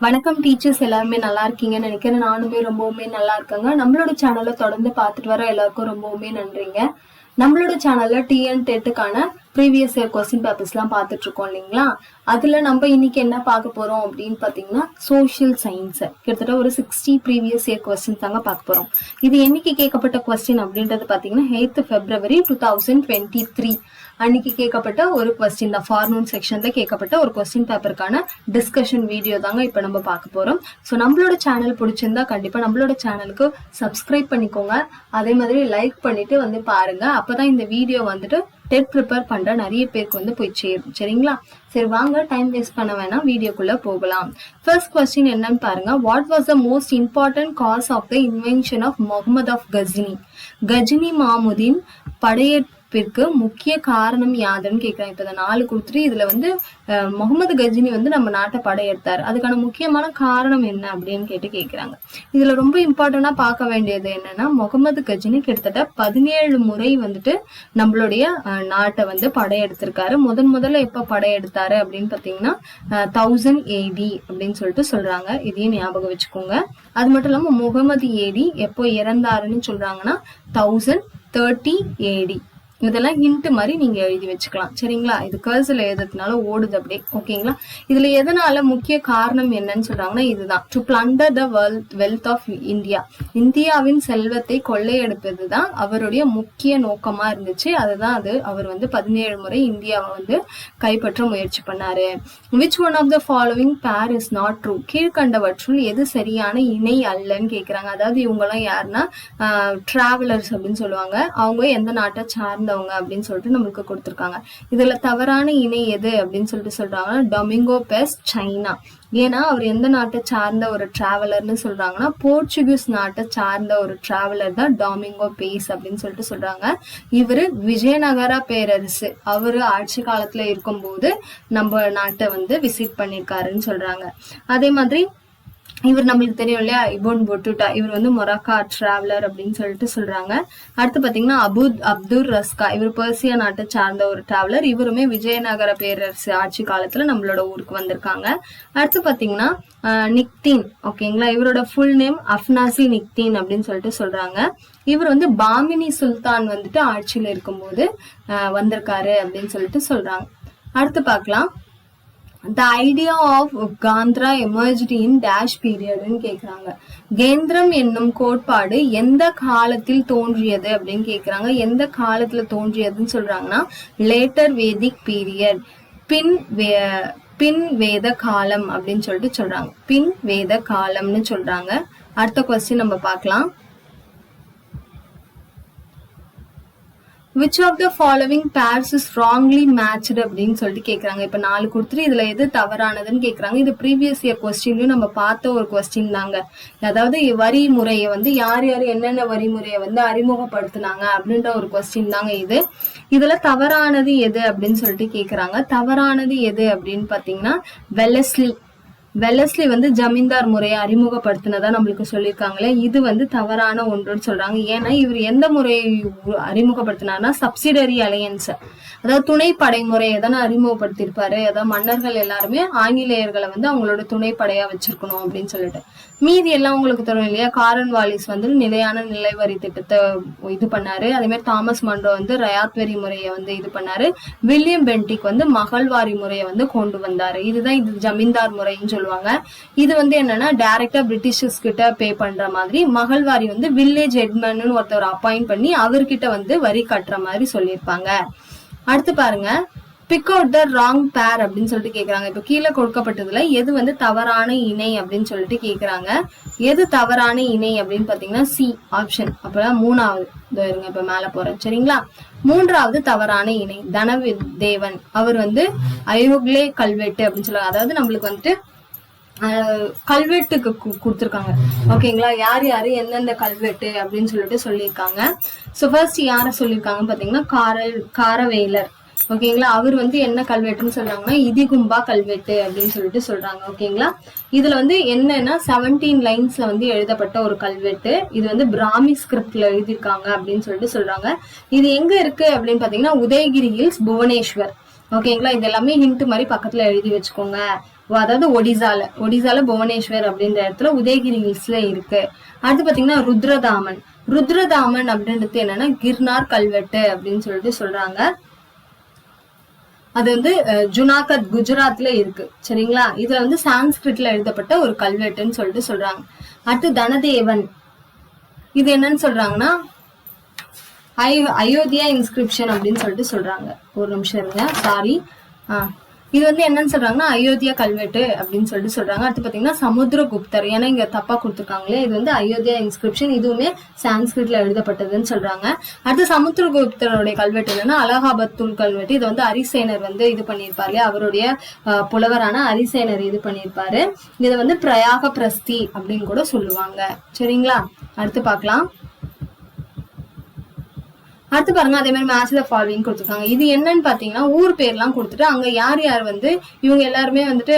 வணக்கம் டீச்சர்ஸ், எல்லாருமே நல்லா இருக்கீங்கன்னு நினைக்கிறேன். நானுமே ரொம்பவுமே நல்லா இருக்கேங்க. நம்மளோட சேனலை தொடர்ந்து பார்த்துட்டு வர எல்லாருக்கும் ரொம்பவுமே நன்றிங்க. நம்மளோட சேனல்ல டிஎன் டெட்டுக்கான ப்ரீவியஸ் இயர் கொஸ்டின் பேப்பர்ஸ்லாம் பார்த்துட்டு இருக்கோம் இல்லைங்களா? அதுல நம்ம இன்னைக்கு என்ன பார்க்க போறோம் அப்படின்னு பார்த்தீங்கன்னா, சோஷியல் சயின்ஸ் கிட்டத்தட்ட ஒரு 60 ப்ரீவியஸ் இயர் கொஸ்டின் தாங்க பார்க்க போறோம். இது என்னைக்கு கேட்கப்பட்ட கொஸ்டின் அப்படின்றது பார்த்தீங்கன்னா 8th February 2023 அன்னைக்கு கேட்கப்பட்ட ஒரு கொஸ்டின் தான். ஃபார்னூன் செக்ஷன்ல கேட்கப்பட்ட ஒரு கொஸ்டின் பேப்பருக்கான டிஸ்கஷன் வீடியோ தாங்க இப்ப நம்ம பார்க்க போறோம். ஸோ நம்மளோட சேனல் பிடிச்சிருந்தா கண்டிப்பா நம்மளோட சேனலுக்கு சப்ஸ்கிரைப் பண்ணிக்கோங்க. அதே மாதிரி லைக் பண்ணிட்டு வந்து பாருங்க. அப்பதான் இந்த வீடியோ வந்துட்டு டெட் ப்ரிப்பேர் பண்ற நிறைய பேருக்கு வந்து போய் சேரும். சரிங்களா? சரி, வாங்க டைம் வேஸ்ட் பண்ண வேணாம், வீடியோக்குள்ள போகலாம். ஃபர்ஸ்ட் கொஸ்டின் என்னன்னு பாருங்க. What was the most important cause of the invention of Muhammad of Ghazni? Ghazni Mamudeen படையெடுப்பிற்கு முக்கிய காரணம் யாதுன்னு கேட்கிறேன். இப்ப இந்த 4 கொடுத்துட்டு இதுல வந்து முகமது கஜினி வந்து நம்ம நாட்டை படையெடுத்தாரு, அதுக்கான முக்கியமான காரணம் என்ன அப்படின்னு கேட்கிறாங்க. இதுல ரொம்ப இம்பார்ட்டண்டா பார்க்க வேண்டியது என்னன்னா, முகமது கஜினி கிட்டத்தட்ட 17 முறை வந்துட்டு நம்மளுடைய நாட்டை வந்து படையெடுத்திருக்காரு. முதல்ல எப்ப படையெடுத்தாரு அப்படின்னு பாத்தீங்கன்னா 1000 AD அப்படின்னு சொல்லிட்டு சொல்றாங்க. இதையும் ஞாபகம் வச்சுக்கோங்க. அது மட்டும் இல்லாம முகமது ஏடி எப்போ இறந்தாருன்னு சொல்றாங்கன்னா 1030 AD. இதெல்லாம் ஹிண்ட் மாதிரி நீங்க எழுதி வச்சுக்கலாம். சரிங்களா? இது கர்சர்ல எழுதுறதுனால ஓடுது அப்படியே. ஓகேங்களா? இதுல எதனால முக்கிய காரணம் என்னன்னு சொல்றாங்கன்னா, இதுதான் to plunder the wealth of India. இந்தியாவின் செல்வத்தை கொள்ளையெடுப்பதுதான் அவருடைய முக்கிய நோக்கமா இருந்துச்சு. அதுதான் அவர் வந்து 17 முறை இந்தியாவை வந்து கைப்பற்ற முயற்சி பண்ணாரு. Which one of the following pair is not true? கீழ்கண்டவற்றுள் எது சரியான இணை அல்லன்னு கேக்குறாங்க. அதாவது இவங்க எல்லாம் யாருன்னா டிராவலர்ஸ் அப்படின்னு சொல்லுவாங்க. அவங்க எந்த நாட்டை சார்ந்தவங்க அப்படின்னு சொல்லிட்டு நம்மளுக்கு கொடுத்திருக்காங்க. இதுல தவறான இணை எது அப்படின்னு சொல்லிட்டு சொல்றாங்க, டொமிங்கோ பெஸ் சைனா. ஏன்னா அவர் எந்த நாட்டை சார்ந்த ஒரு டிராவலர்னு சொல்றாங்கன்னா, போர்ச்சுகீஸ் நாட்டை சார்ந்த ஒரு டிராவலர் தான் டாமிங்கோ பேஸ் அப்படின்னு சொல்லிட்டு சொல்றாங்க. இவரு விஜயநகர பேரரசு அவரு ஆட்சி காலத்துல இருக்கும்போது நம்ம நாட்டை வந்து விசிட் பண்ணிருக்காருன்னு சொல்றாங்க. அதே மாதிரி இவர் நம்மளுக்கு தெரியும் இல்லையா, இபுன் பட்டுட்டா. இவர் வந்து மொராக்கா டிராவலர் அப்படின்னு சொல்லிட்டு சொல்றாங்க. அடுத்து பாத்தீங்கன்னா அப்துல் ரஸ்கா, இவர் பெர்சியா நாட்டை சார்ந்த ஒரு டிராவலர். இவருமே விஜயநகர பேரரசு ஆட்சி காலத்துல நம்மளோட ஊருக்கு வந்திருக்காங்க. அடுத்து பாத்தீங்கன்னா நிக்தீன். ஓகேங்களா? இவரோட ஃபுல் நேம் அஃப்னாசி நிக்தீன் அப்படின்னு சொல்லிட்டு சொல்றாங்க. இவர் வந்து பாமினி சுல்தான் வந்துட்டு ஆட்சியில இருக்கும்போது வந்திருக்காரு அப்படின்னு சொல்லிட்டு சொல்றாங்க. அடுத்து பார்க்கலாம். The idea of Gandhra emerged in dash period ன்னு கேக்குறாங்க. கேந்திரம் என்னும் கோட்பாடு எந்த காலத்தில் தோன்றியது அப்படின்னு கேக்குறாங்க. எந்த காலத்துல தோன்றியதுன்னு சொல்றாங்கன்னா லேட்டர் வேதிக் பீரியட், பின் வேத காலம் அப்படின்னு சொல்லிட்டு சொல்றாங்க. பின் வேத காலம்னு சொல்றாங்க. அடுத்த கொஸ்டின் நம்ம பார்க்கலாம். Which of the following pairs is wrongly matched அப்படின்னு சொல்லிட்டு கேக்குறாங்க. இப்ப 4 கொடுத்துட்டு இதுல எது தவறானதுன்னு கேக்குறாங்க. இது ப்ரீவியஸ் இயர் கொஸ்டின்லயும் நம்ம பார்த்த ஒரு கொஸ்டின் தாங்க. அதாவது வரி முறையை வந்து யார் என்னென்ன வரிமுறையை வந்து அறிமுகப்படுத்தினாங்க அப்படின்ற ஒரு கொஸ்டின் தாங்க இது. இதுல தவறானது எது அப்படின்னு சொல்லிட்டு கேக்குறாங்க. தவறானது எது அப்படின்னு பாத்தீங்கன்னா வெலஸ்லி வந்து ஜமீன்தார் முறையை அறிமுகப்படுத்தினதா நம்மளுக்கு சொல்லியிருக்காங்களே, இது வந்து தவறான ஒன்றுன்னு சொல்றாங்க. ஏன்னா இவர் எந்த முறையை அறிமுகப்படுத்தினார்னா சப்சிடரி அலையன்ஸ், அதாவது துணை படை முறையை தானே அறிமுகப்படுத்தியிருப்பாரு. அதாவது மன்னர்கள் எல்லாருமே ஆங்கிலேயர்களை வந்து அவங்களோட துணைப்படையா வச்சிருக்கணும் அப்படின்னு சொல்லிட்டு. மீதி எல்லாம் உங்களுக்கு தெரியும் இல்லையா, காரன் வாலிஸ் வந்து நிலையான நிலை வரி திட்டத்தை இது பண்ணாரு. அதே மாதிரி தாமஸ் மன்றோ வந்து ரயாத் வரி முறையை வந்து இது பண்ணாரு. வில்லியம் பென்டிக் வந்து மகள்வாரி முறையை வந்து கொண்டு வந்தாரு. இதுதான் இது ஜமீன்தார் முறைன்னு சொல்லுவாங்க. இது வந்து என்னன்னா டைரக்டா பிரிட்டிஷர்ஸ் கிட்ட பே பண்ற மாதிரி, மகள்வாரி வந்து வில்லேஜ் ஹெட்மேன் ஒருத்தர் அப்பாயிண்ட் பண்ணி அவர்கிட்ட வந்து வரி கட்டுற மாதிரி சொல்லியிருப்பாங்க. அடுத்து பாருங்க, பிக் அவுட் த ராங் பேர் அப்படின்னு சொல்லிட்டு கேக்குறாங்க. இப்ப கீழே கொடுக்கப்பட்டதுல எது வந்து தவறான இணை அப்படின்னு சொல்லிட்டு கேக்குறாங்க. எது தவறான இணை அப்படின்னு பாத்தீங்கன்னா சி ஆப்ஷன். அப்பதான் 3வது இருங்க, இப்ப மேல போறேன். சரிங்களா? 3வது தவறான இணை தனதேவன். அவர் வந்து அயோக்லே கல்வெட்டு அப்படின்னு சொல்லுவாங்க. அதாவது நம்மளுக்கு வந்துட்டு கல்வெட்டுக்கு கொடுத்துருக்காங்க. ஓகேங்களா? யார் எந்தெந்த கல்வெட்டு அப்படின்னு சொல்லிட்டு சொல்லியிருக்காங்க. சோ ஃபர்ஸ்ட் யார சொல்லியிருக்காங்க பாத்தீங்கன்னா காரவேலர். ஓகேங்களா? அவர் வந்து என்ன கல்வெட்டுன்னு சொல்றாங்கன்னா இதிகும்பா கல்வெட்டு அப்படின்னு சொல்லிட்டு சொல்றாங்க. ஓகேங்களா? இதுல வந்து என்னன்னா 17 லைன்ஸ்ல வந்து எழுதப்பட்ட ஒரு கல்வெட்டு. இது வந்து பிராமி ஸ்கிரிப்ட்ல எழுதியிருக்காங்க அப்படின்னு சொல்லிட்டு சொல்றாங்க. இது எங்க இருக்கு அப்படின்னு பாத்தீங்கன்னா உதயகிரி ஹில்ஸ், புவனேஸ்வர். ஓகேங்களா? இது எல்லாமே ஹிண்ட் மாதிரி பக்கத்துல எழுதி வச்சுக்கோங்க. அதாவது ஒடிசால புவனேஸ்வர் அப்படின்ற இடத்துல உதயகிரி ஹில்ஸ்ல இருக்கு. அடுத்து பாத்தீங்கன்னா ருத்ரதாமன் அப்படின்றது என்னன்னா கிர்னார் கல்வெட்டு அப்படின்னு சொல்லிட்டு சொல்றாங்க. அது வந்து ஜுனாகத் குஜராத்ல இருக்கு. சரிங்களா, இதுல வந்து சான்ஸ்கிரிட்ல எழுதப்பட்ட ஒரு கல்வெட்டுன்னு சொல்லிட்டு சொல்றாங்க. அடுத்து தனதேவன், இது என்னன்னு சொல்றாங்கன்னா அயோத்தியா இன்ஸ்கிரிப்ஷன் அப்படின்னு சொல்லிட்டு சொல்றாங்க. ஒரு நிமிஷம் இருங்க, சாரி. இது வந்து என்னன்னு சொல்றாங்கன்னா அயோத்தியா கல்வெட்டு அப்படின்னு சொல்லிட்டு சொல்றாங்க. அடுத்து பாத்தீங்கன்னா சமுத்திரகுப்தர், ஏன்னா இங்க தப்பா கொடுத்துருக்காங்களே, இது வந்து அயோத்தியா இன்ஸ்கிரிப்ஷன், இதுவுமே சான்ஸ்கிரிட்ல எழுதப்பட்டதுன்னு சொல்றாங்க. அடுத்து சமுத்திரகுப்தருடைய கல்வெட்டு என்னன்னா அலகாபாத் தூள் கல்வெட்டு. இது வந்து அரிசேனர் வந்து இது பண்ணியிருப்பாரு, அவருடைய புலவரான அரிசேனர் இது பண்ணியிருப்பாரு. இதை வந்து பிரயாக பிரஸ்தி அப்படின்னு கூட சொல்லுவாங்க. சரிங்களா, அடுத்து பார்க்கலாம். அடுத்து பாருங்க, அதே மாதிரி மேட்ச் த ஃபாலோவிங் கொடுத்துருக்காங்க. இது என்னன்னு பாத்தீங்கன்னா ஊர் பேர்லாம் கொடுத்துட்டு அங்க யார் யார் வந்து இவங்க எல்லாருமே வந்துட்டு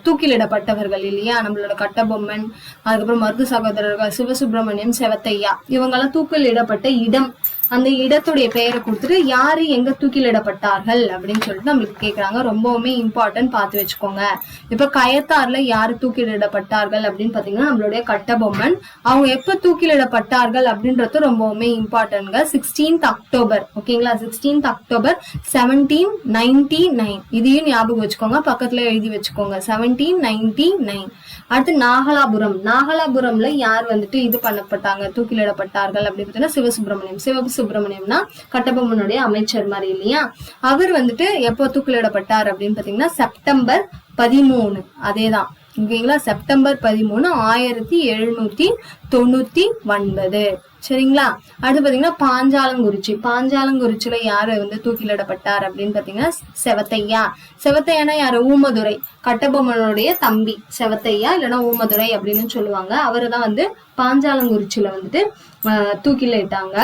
தூக்கிலிடப்பட்டவர்கள் இல்லையா, நம்மளோட கட்டபொம்மன், அதுக்கப்புறம் மருது சகோதரர்கள், சிவசுப்பிரமணியம், செவத்தையா, இவங்க எல்லாம் தூக்கிலிடப்பட்ட இடம், அந்த இடத்துடைய பெயரை கொடுத்துட்டு யாரு எங்க தூக்கிலிடப்பட்டார்கள் அப்படின்னு சொல்லிட்டு நம்மளுக்கு கேக்குறாங்க. ரொம்பவுமே இம்பார்ட்டன்ட், பார்த்து வச்சுக்கோங்க. இப்ப கயத்தார்ல யாரு தூக்கிலிடப்பட்டார்கள் அப்படின்னு பாத்தீங்கன்னா நம்மளுடைய கட்டபொம்மன். அவங்க எப்ப தூக்கிலிடப்பட்டார்கள் அப்படின்றது ரொம்பவுமே இம்பார்ட்டன்ட்ங்க. 16th October. ஓகேங்களா, 16th அக்டோபர் 1799. இதையும் ஞாபகம் வச்சுக்கோங்க, பக்கத்துல எழுதி வச்சுக்கோங்க, 1799. அடுத்து நாகலாபுரம்ல யார் வந்துட்டு இது பண்ணப்பட்டாங்க, தூக்கிலிடப்பட்டார்கள் அப்படின்னு பார்த்தீங்கன்னா சிவசுப்பிரமணியம்னா கட்டபொம்மனுடைய அமைச்சர் மாதிரி இல்லையா, அவர் வந்துட்டு எப்போ தூக்கிலிடப்பட்டார் அப்படின்னு பாத்தீங்கன்னா செப்டம்பர் 13. அதேதான், ஓகேங்களா, செப்டம்பர் 13, 1799. சரிங்களா. அடுத்து பாத்தீங்கன்னா பாஞ்சாலங்குறிச்சியில யாரு வந்து தூக்கிலிடப்பட்டார் அப்படின்னு பாத்தீங்கன்னா செவத்தையானா யாரு, ஊமதுரை, கட்டபொம்மனுடைய தம்பி செவத்தையா இல்லைன்னா ஊமதுரை அப்படின்னு சொல்லுவாங்க. அவரு தான் வந்து பாஞ்சாலங்குறிச்சியில வந்துட்டு தூக்கிலிட்டாங்க.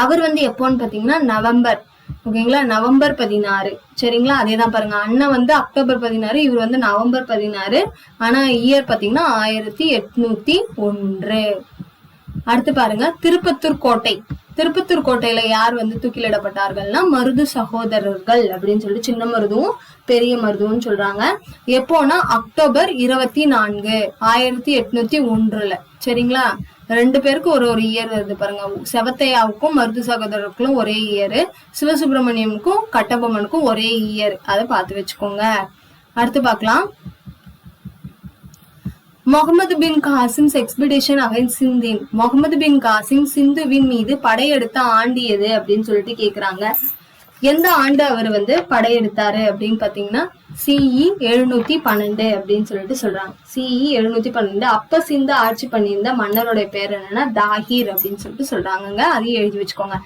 அவர் வந்து எப்போன்னு பாத்தீங்கன்னா நவம்பர், ஓகேங்களா, நவம்பர் 16. சரிங்களா, அதேதான் பாருங்க, அண்ணன் வந்து அக்டோபர் 16, இவர் வந்து நவம்பர் 16. ஆனா இயர் பாத்தீங்கன்னா 1801. அடுத்து பாருங்க, திருப்பத்தூர் கோட்டையில யார் வந்து தூக்கிலிடப்பட்டார்கள்னா மருது சகோதரர்கள் அப்படின்னு சொல்லிட்டு சின்ன மருதுவும் பெரிய மருதுவும் சொல்றாங்க. எப்போனா அக்டோபர் 24, 1801. சரிங்களா, ரெண்டு பேருக்கு ஒரு இயர் வருது பாருங்க. செவத்தையாவுக்கும் மருது சகோதரருக்கும் ஒரே இயர், சிவசுப்பிரமணியமுக்கும் கட்டபொம்மனுக்கும் ஒரே இயர். அதை பார்த்து வச்சுக்கோங்க. அடுத்து பார்க்கலாம். முகமது பின் காசிம்ஸ் எக்ஸ்பிடிஷன் அகைன்ஸ்ட் சிந்தின். முகமது பின் காசிம் சிந்துவின் மீது படையெடுத்த ஆண்டு எது அப்படின்னு சொல்லிட்டு கேக்குறாங்க. எந்த ஆண்டு அவர் வந்து படையெடுத்தாரு அப்படின்னு பாத்தீங்கன்னா CE 712 அப்படின்னு சொல்லிட்டு சொல்றாங்க. CE 712. அப்ப சிந்து ஆட்சி பண்ணியிருந்த மன்னரோட பேர் என்னன்னா தாஹீர் அப்படின்னு சொல்லிட்டு சொல்றாங்க. அதையும் எழுதி வச்சுக்கோங்க,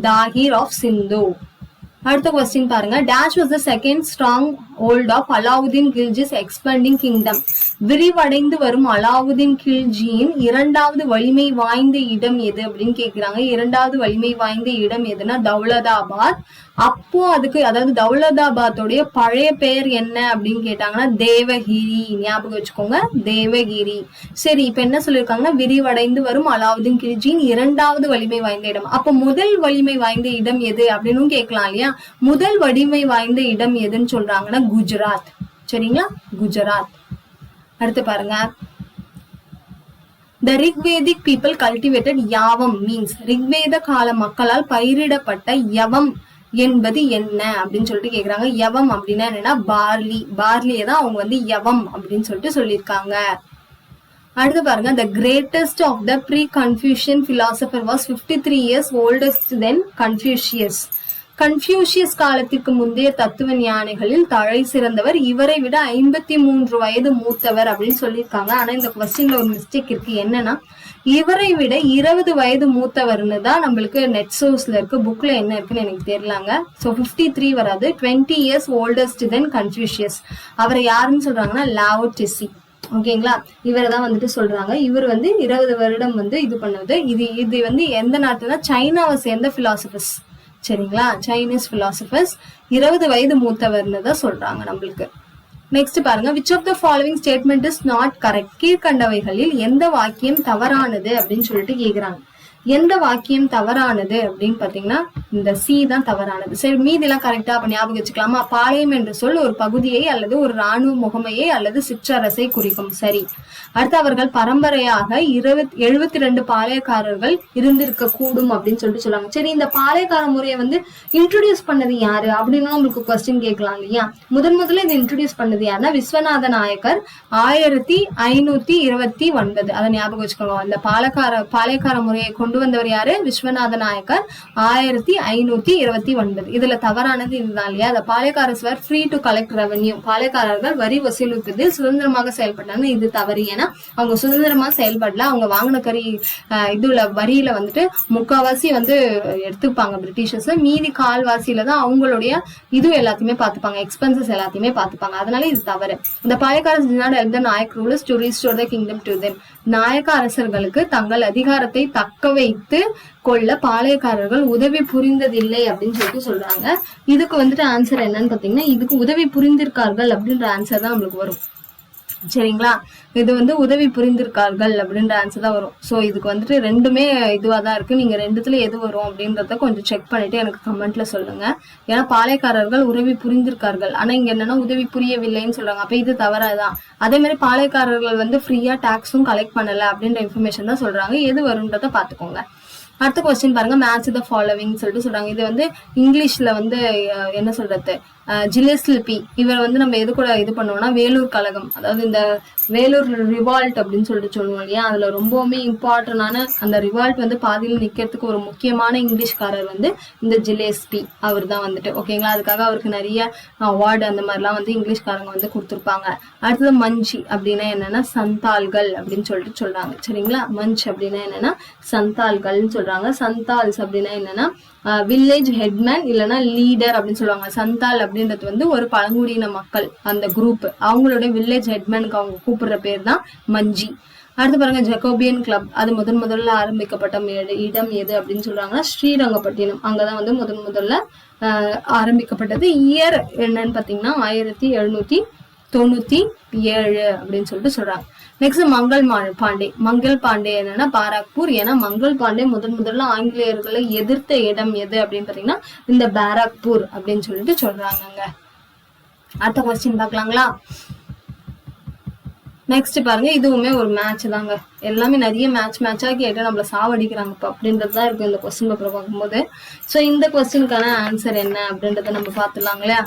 தாஹீர் ஆஃப் சிந்து. அடுத்த கொஸ்டின் பாருங்க. Dash was the second strong hold of Alauddin Khilji's expanding kingdom. விரிவடைந்து வரும் அலாவுதீன் கில்ஜியின் இரண்டாவது வலிமை வாய்ந்த இடம் எது அப்படின்னு கேக்குறாங்க. இரண்டாவது வலிமை வாய்ந்த இடம் எதுனா தௌலதாபாத். அப்போ அதுக்கு, அதாவது தௌலதாபாத்தோடைய பழைய பெயர் என்ன அப்படின்னு கேட்டாங்கன்னா தேவகிரி. ஞாபகம் வச்சுக்கோங்க, தேவகிரி. சரி, இப்ப என்ன சொல்லியிருக்காங்கன்னா விரிவடைந்து வரும் அலாவுதீன் கில்ஜியின் இரண்டாவது வலிமை வாய்ந்த இடம். அப்ப முதல் வலிமை வாய்ந்த இடம் எது அப்படின்னு கேட்கலாம் இல்லையா. முதல் வலிமை வாய்ந்த இடம் எதுன்னு சொல்றாங்கன்னா குஜராத். சரிங்களா, குஜராத். அடுத்து பாருங்க. The Rigvedic people cultivated yavam means. Rigveda கால மக்களால் பயிரிடப்பட்ட யவம் என்பது என்ன அப்படின்னு சொல்லிட்டு கேக்குறாங்க. யவம் அப்படின்னா என்னன்னா பார்லியை தான் அவங்க வந்து யவம் அப்படின்னு சொல்லிட்டு சொல்லியிருக்காங்க. அடுத்து பாருங்க. The greatest of the pre-Confucian philosopher was 53 years oldest than Confucius. Confucius காலத்திற்கு முந்தைய தத்துவ ஞானிகளில் தலை சிறந்தவர், இவரை விட 53 வயது மூத்தவர் அப்படின்னு சொல்லியிருக்காங்க. ஆனா இந்த கொஸ்டின்ல ஒரு மிஸ்டேக் இருக்கு. என்னன்னா இவரை விட 20 வயது மூத்தவர்னு தான் நம்மளுக்கு நெட் சோர்ஸ்ல இருக்கு. புக்ல என்ன இருக்குன்னு எனக்கு தெரியலாங்க. ஸோ 53 வராது. 20 years oldest than கன்ஃபியூஷியஸ். அவரை யாருன்னு சொல்றாங்கன்னா லாவோ டெசி. ஓகேங்களா, இவரை தான் வந்துட்டு சொல்றாங்க. இவர் வந்து 20 வருடம் வந்து இது பண்ணுவது. இது வந்து எந்த நாட்டுனா சைனாவை சேர்ந்த பிலாசபர்ஸ். சரிங்களா, சைனீஸ் பிலாசபர்ஸ். 20 வயது மூத்தவர்னு தான் சொல்றாங்க நம்மளுக்கு. நெக்ஸ்ட் பாருங்க. Which of the following statement is not correct. கீழ்கண்டவைகளில் எந்த வாக்கியம் தவறானது அப்படின்னு சொல்லிட்டு கேக்குறாங்க. எந்த வாக்கியம் தவறானது அப்படின்னு பாத்தீங்கன்னா இந்த சி தான் தவறானது. சரி, மீதி எல்லாம் கரெக்டா அப்ப ஞாபகம் வச்சுக்கலாமா? பாளையம் என்ற சொல் ஒரு பகுதியை அல்லது ஒரு ராணுவ முகமையை அல்லது சிற்றரசை குறிக்கும். சரி. அடுத்து அவர்கள் பரம்பரையாக 72 பாளையக்காரர்கள் இருந்திருக்க கூடும் அப்படின்னு சொல்லுவாங்க. சரி, இந்த பாளையக்கார முறையை வந்து இன்ட்ரோடியூஸ் பண்ணது யாரு அப்படின்னு உங்களுக்கு கொஸ்டின் கேட்கலாம் இல்லையா? முதல்ல இதை இன்ட்ரோடியூஸ் பண்ணது யாருன்னா விஸ்வநாத நாயக்கர் 1529. அதை ஞாபகம் வச்சுக்கோங்க. அந்த பாளையக்கார முறையை கொண்டு வந்தவர் யாரு? விஸ்வநாத நாயக்கர் 1529. இதுல தவறானது இதுதான் இல்லையா? அந்த பாளையக்காரர்ஸ் were free to collect revenue. பாளையக்காரர்கள் வரி வசூலிப்பதில் சுதந்திரமாக செயல்பட்டாங்க. இது தவறு. ஏன்னா அவங்க சுதந்திரமா செயல்படல. அவங்க வாங்கின இதுல வரியில வந்துட்டு முக்காவாசி வந்து எடுத்துப்பாங்க பிரிட்டிஷர்ஸ். மீதி கால்வாசியில தான் அவங்களுடைய இது எல்லாத்தையுமே பார்த்துப்பாங்க, எக்ஸ்பென்சஸ் எல்லாத்தையுமே பார்த்துப்பாங்க. அதனால இது தவறு. இந்த பாளையக்காரர்ஸ் did not help the Nayak rulers to restore the kingdom to them. நாயக்க அரசர்களுக்கு தங்கள் அதிகாரத்தை தக்க வைத்து கொள்ள பாளையக்காரர்கள் உதவி புரிந்ததில்லை அப்படின்னு சொல்றாங்க. இதுக்கு வந்துட்டு ஆன்சர் என்னன்னு பாத்தீங்கன்னா, இதுக்கு உதவி புரிந்திருக்கார்கள் அப்படின்ற ஆன்சர் தான் நம்மளுக்கு வரும். சரிங்களா? இது வந்து உதவி புரிந்திருக்கார்கள் அப்படின்ற ஆன்சர் தான் வரும். சோ இதுக்கு வந்துட்டு ரெண்டுமே இதுவா தான் இருக்கு. நீங்க ரெண்டுத்துல எது வரும் அப்படின்றத கொஞ்சம் செக் பண்ணிட்டு எனக்கு கமெண்ட்ல சொல்லுங்க. ஏன்னா பாளையக்காரர்கள் உதவி புரிந்திருக்கார்கள், ஆனா இங்க என்னன்னா உதவி புரியவில்லைன்னு சொல்றாங்க. அப்ப இது தவறாதான். அதே மாதிரி பாளையக்காரர்கள் வந்து ஃப்ரீயா டாக்ஸும் கலெக்ட் பண்ணல அப்படின்ற இன்ஃபர்மேஷன் தான் சொல்றாங்க. எது வரும்ன்றத பாத்துக்கோங்க. அடுத்த கொஸ்டின் பாருங்க, மேட்ச் த ஃபாலோவிங் சொல்றாங்க. இது வந்து இங்கிலீஷ்ல வந்து என்ன சொல்றது, ஜிலெஸ்லிபி. இவர் வந்து நம்ம எது கூட இது பண்ணுவோம்னா வேலூர் கழகம், அதாவது இந்த வேலூர் ரிவால்ட் அப்படின்னு சொல்லுவோம் இல்லையா? அதுல ரொம்பவுமே இம்பார்ட்டன்டான அந்த ரிவால்ட் வந்து பாதியில் நிக்கிறதுக்கு ஒரு முக்கியமான இங்கிலீஷ்காரர் வந்து இந்த ஜிலேஸ்பி. அவர் தான் வந்துட்டு ஓகேங்களா? அதுக்காக அவருக்கு நிறைய அவார்டு அந்த மாதிரிலாம் வந்து இங்கிலீஷ்காரங்க வந்து கொடுத்துருப்பாங்க. அடுத்தது மஞ்சி அப்படின்னா என்னன்னா சந்தால்கள் அப்படின்னு சொல்றாங்க. சரிங்களா? மஞ்ச் அப்படின்னா என்னன்னா சந்தால்கள்னு சொல்றாங்க. சந்தால்ஸ் அப்படின்னா என்னன்னா வில்லேஜ் ஹெட்மேன் இல்லைன்னா லீடர் அப்படின்னு சொல்லுவாங்க. சந்தால் அப்படின்றது வந்து ஒரு பழங்குடியின மக்கள், அந்த குரூப், அவங்களுடைய வில்லேஜ் ஹெட்மேனுக்கு அவங்க கூப்பிடுற பேர் தான் மஞ்சி. அடுத்து பாருங்க, ஜெகோபியன் கிளப். அது முதல்ல ஆரம்பிக்கப்பட்ட இடம் எது அப்படின்னு சொல்றாங்கன்னா ஸ்ரீரங்கப்பட்டினம். அங்கதான் வந்து முதல்ல ஆரம்பிக்கப்பட்டது. இயர் என்னன்னு பாத்தீங்கன்னா 1797 அப்படின்னு சொல்றாங்க. நெக்ஸ்ட் மங்கள் பாண்டே என்னன்னா பாராக்பூர். ஏன்னா மங்கள் பாண்டே முதல்ல ஆங்கிலேயர்களை எதிர்த்த இடம் எது அப்படின்னு பாத்தீங்கன்னா இந்த பாராக்பூர் அப்படின்னு சொல்றாங்க. அடுத்த கொஸ்டின் பாக்கலாங்களா? நெக்ஸ்ட் பாருங்க, இதுவுமே ஒரு மேட்ச் தாங்க. எல்லாமே நிறைய மேட்சா கேட்டு நம்மள சாவடிக்கிறாங்க அப்படின்றதுதான் இருக்கு இந்த கொஸ்டின் பேப்பர் பார்க்கும்போது. சோ இந்த கொஸ்டினுக்கான ஆன்சர் என்ன அப்படின்றத நம்ம பாத்துலாங்க இல்லையா?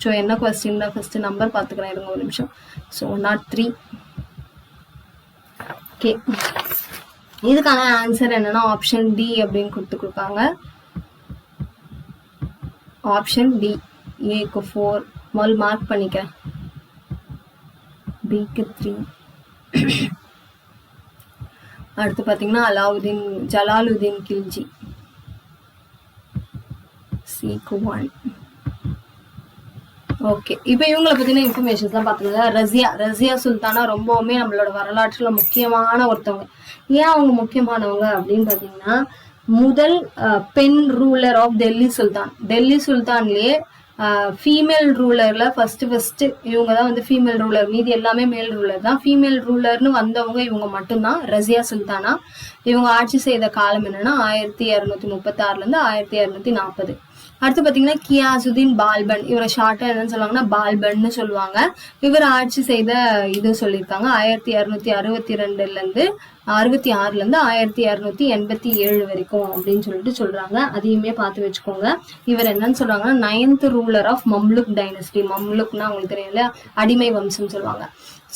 சோ என்ன கொஸ்டின் தான் ஃபர்ஸ்ட் நம்பர் பாத்துக்கிறேன், இருங்க ஒரு நிமிஷம். சோ 103. ஓகே, இதுக்கான ஆன்சர் என்னன்னா ஆப்ஷன் டி அப்படின்னு கொடுத்துருக்காங்க. Option D. ஏக்கு 4 முதல் மார்க் பண்ணிக்கிறேன், பிக்கு 3. அடுத்து பாத்தீங்கன்னா ஜலாலுதீன் கில்ஜி, சிக்கு 1. ஓகே, இப்ப இவங்களை பத்தின இன்ஃபர்மேஷன்ஸ் தான் பாத்துக்கோங்க. ரசியா சுல்தானா ரொம்பவுமே நம்மளோட வரலாற்றுல முக்கியமான ஒருத்தவங்க. ஏன் அவங்க முக்கியமானவங்க அப்படின்னு பாத்தீங்கன்னா, முதல் பெண் ரூலர் ஆஃப் டெல்லி சுல்தான்லயே ஃபீமேல் ரூலர்ல ஃபர்ஸ்ட் இவங்க தான் வந்து ஃபீமேல் ரூலர். மீதி எல்லாமே மேல் ரூலர் தான். ஃபீமேல் ரூலர்னு வந்தவங்க இவங்க மட்டும்தான், ரசியா சுல்தானா. இவங்க ஆட்சி செய்த காலம் என்னன்னா 1236 இருந்து 1240. அடுத்து பாத்தீங்கன்னா கியாசுதீன் பால்பன். இவரை ஷார்ட்டா என்னன்னு சொல்லுவாங்கன்னா பால்பன்னு சொல்லுவாங்க. இவர் ஆட்சி செய்த இது சொல்லியிருக்காங்க 1262 இருந்து 66 இருந்து 1287 வரைக்கும் அப்படின்னு சொல்றாங்க. அதையுமே பார்த்து வச்சுக்கோங்க. இவர் என்னன்னு சொல்றாங்கன்னா 9th ruler of Mamluk dynasty. மம்லுக்னா உங்களுக்கு தெரியும் இல்லையா, அடிமை வம்சம் சொல்லுவாங்க.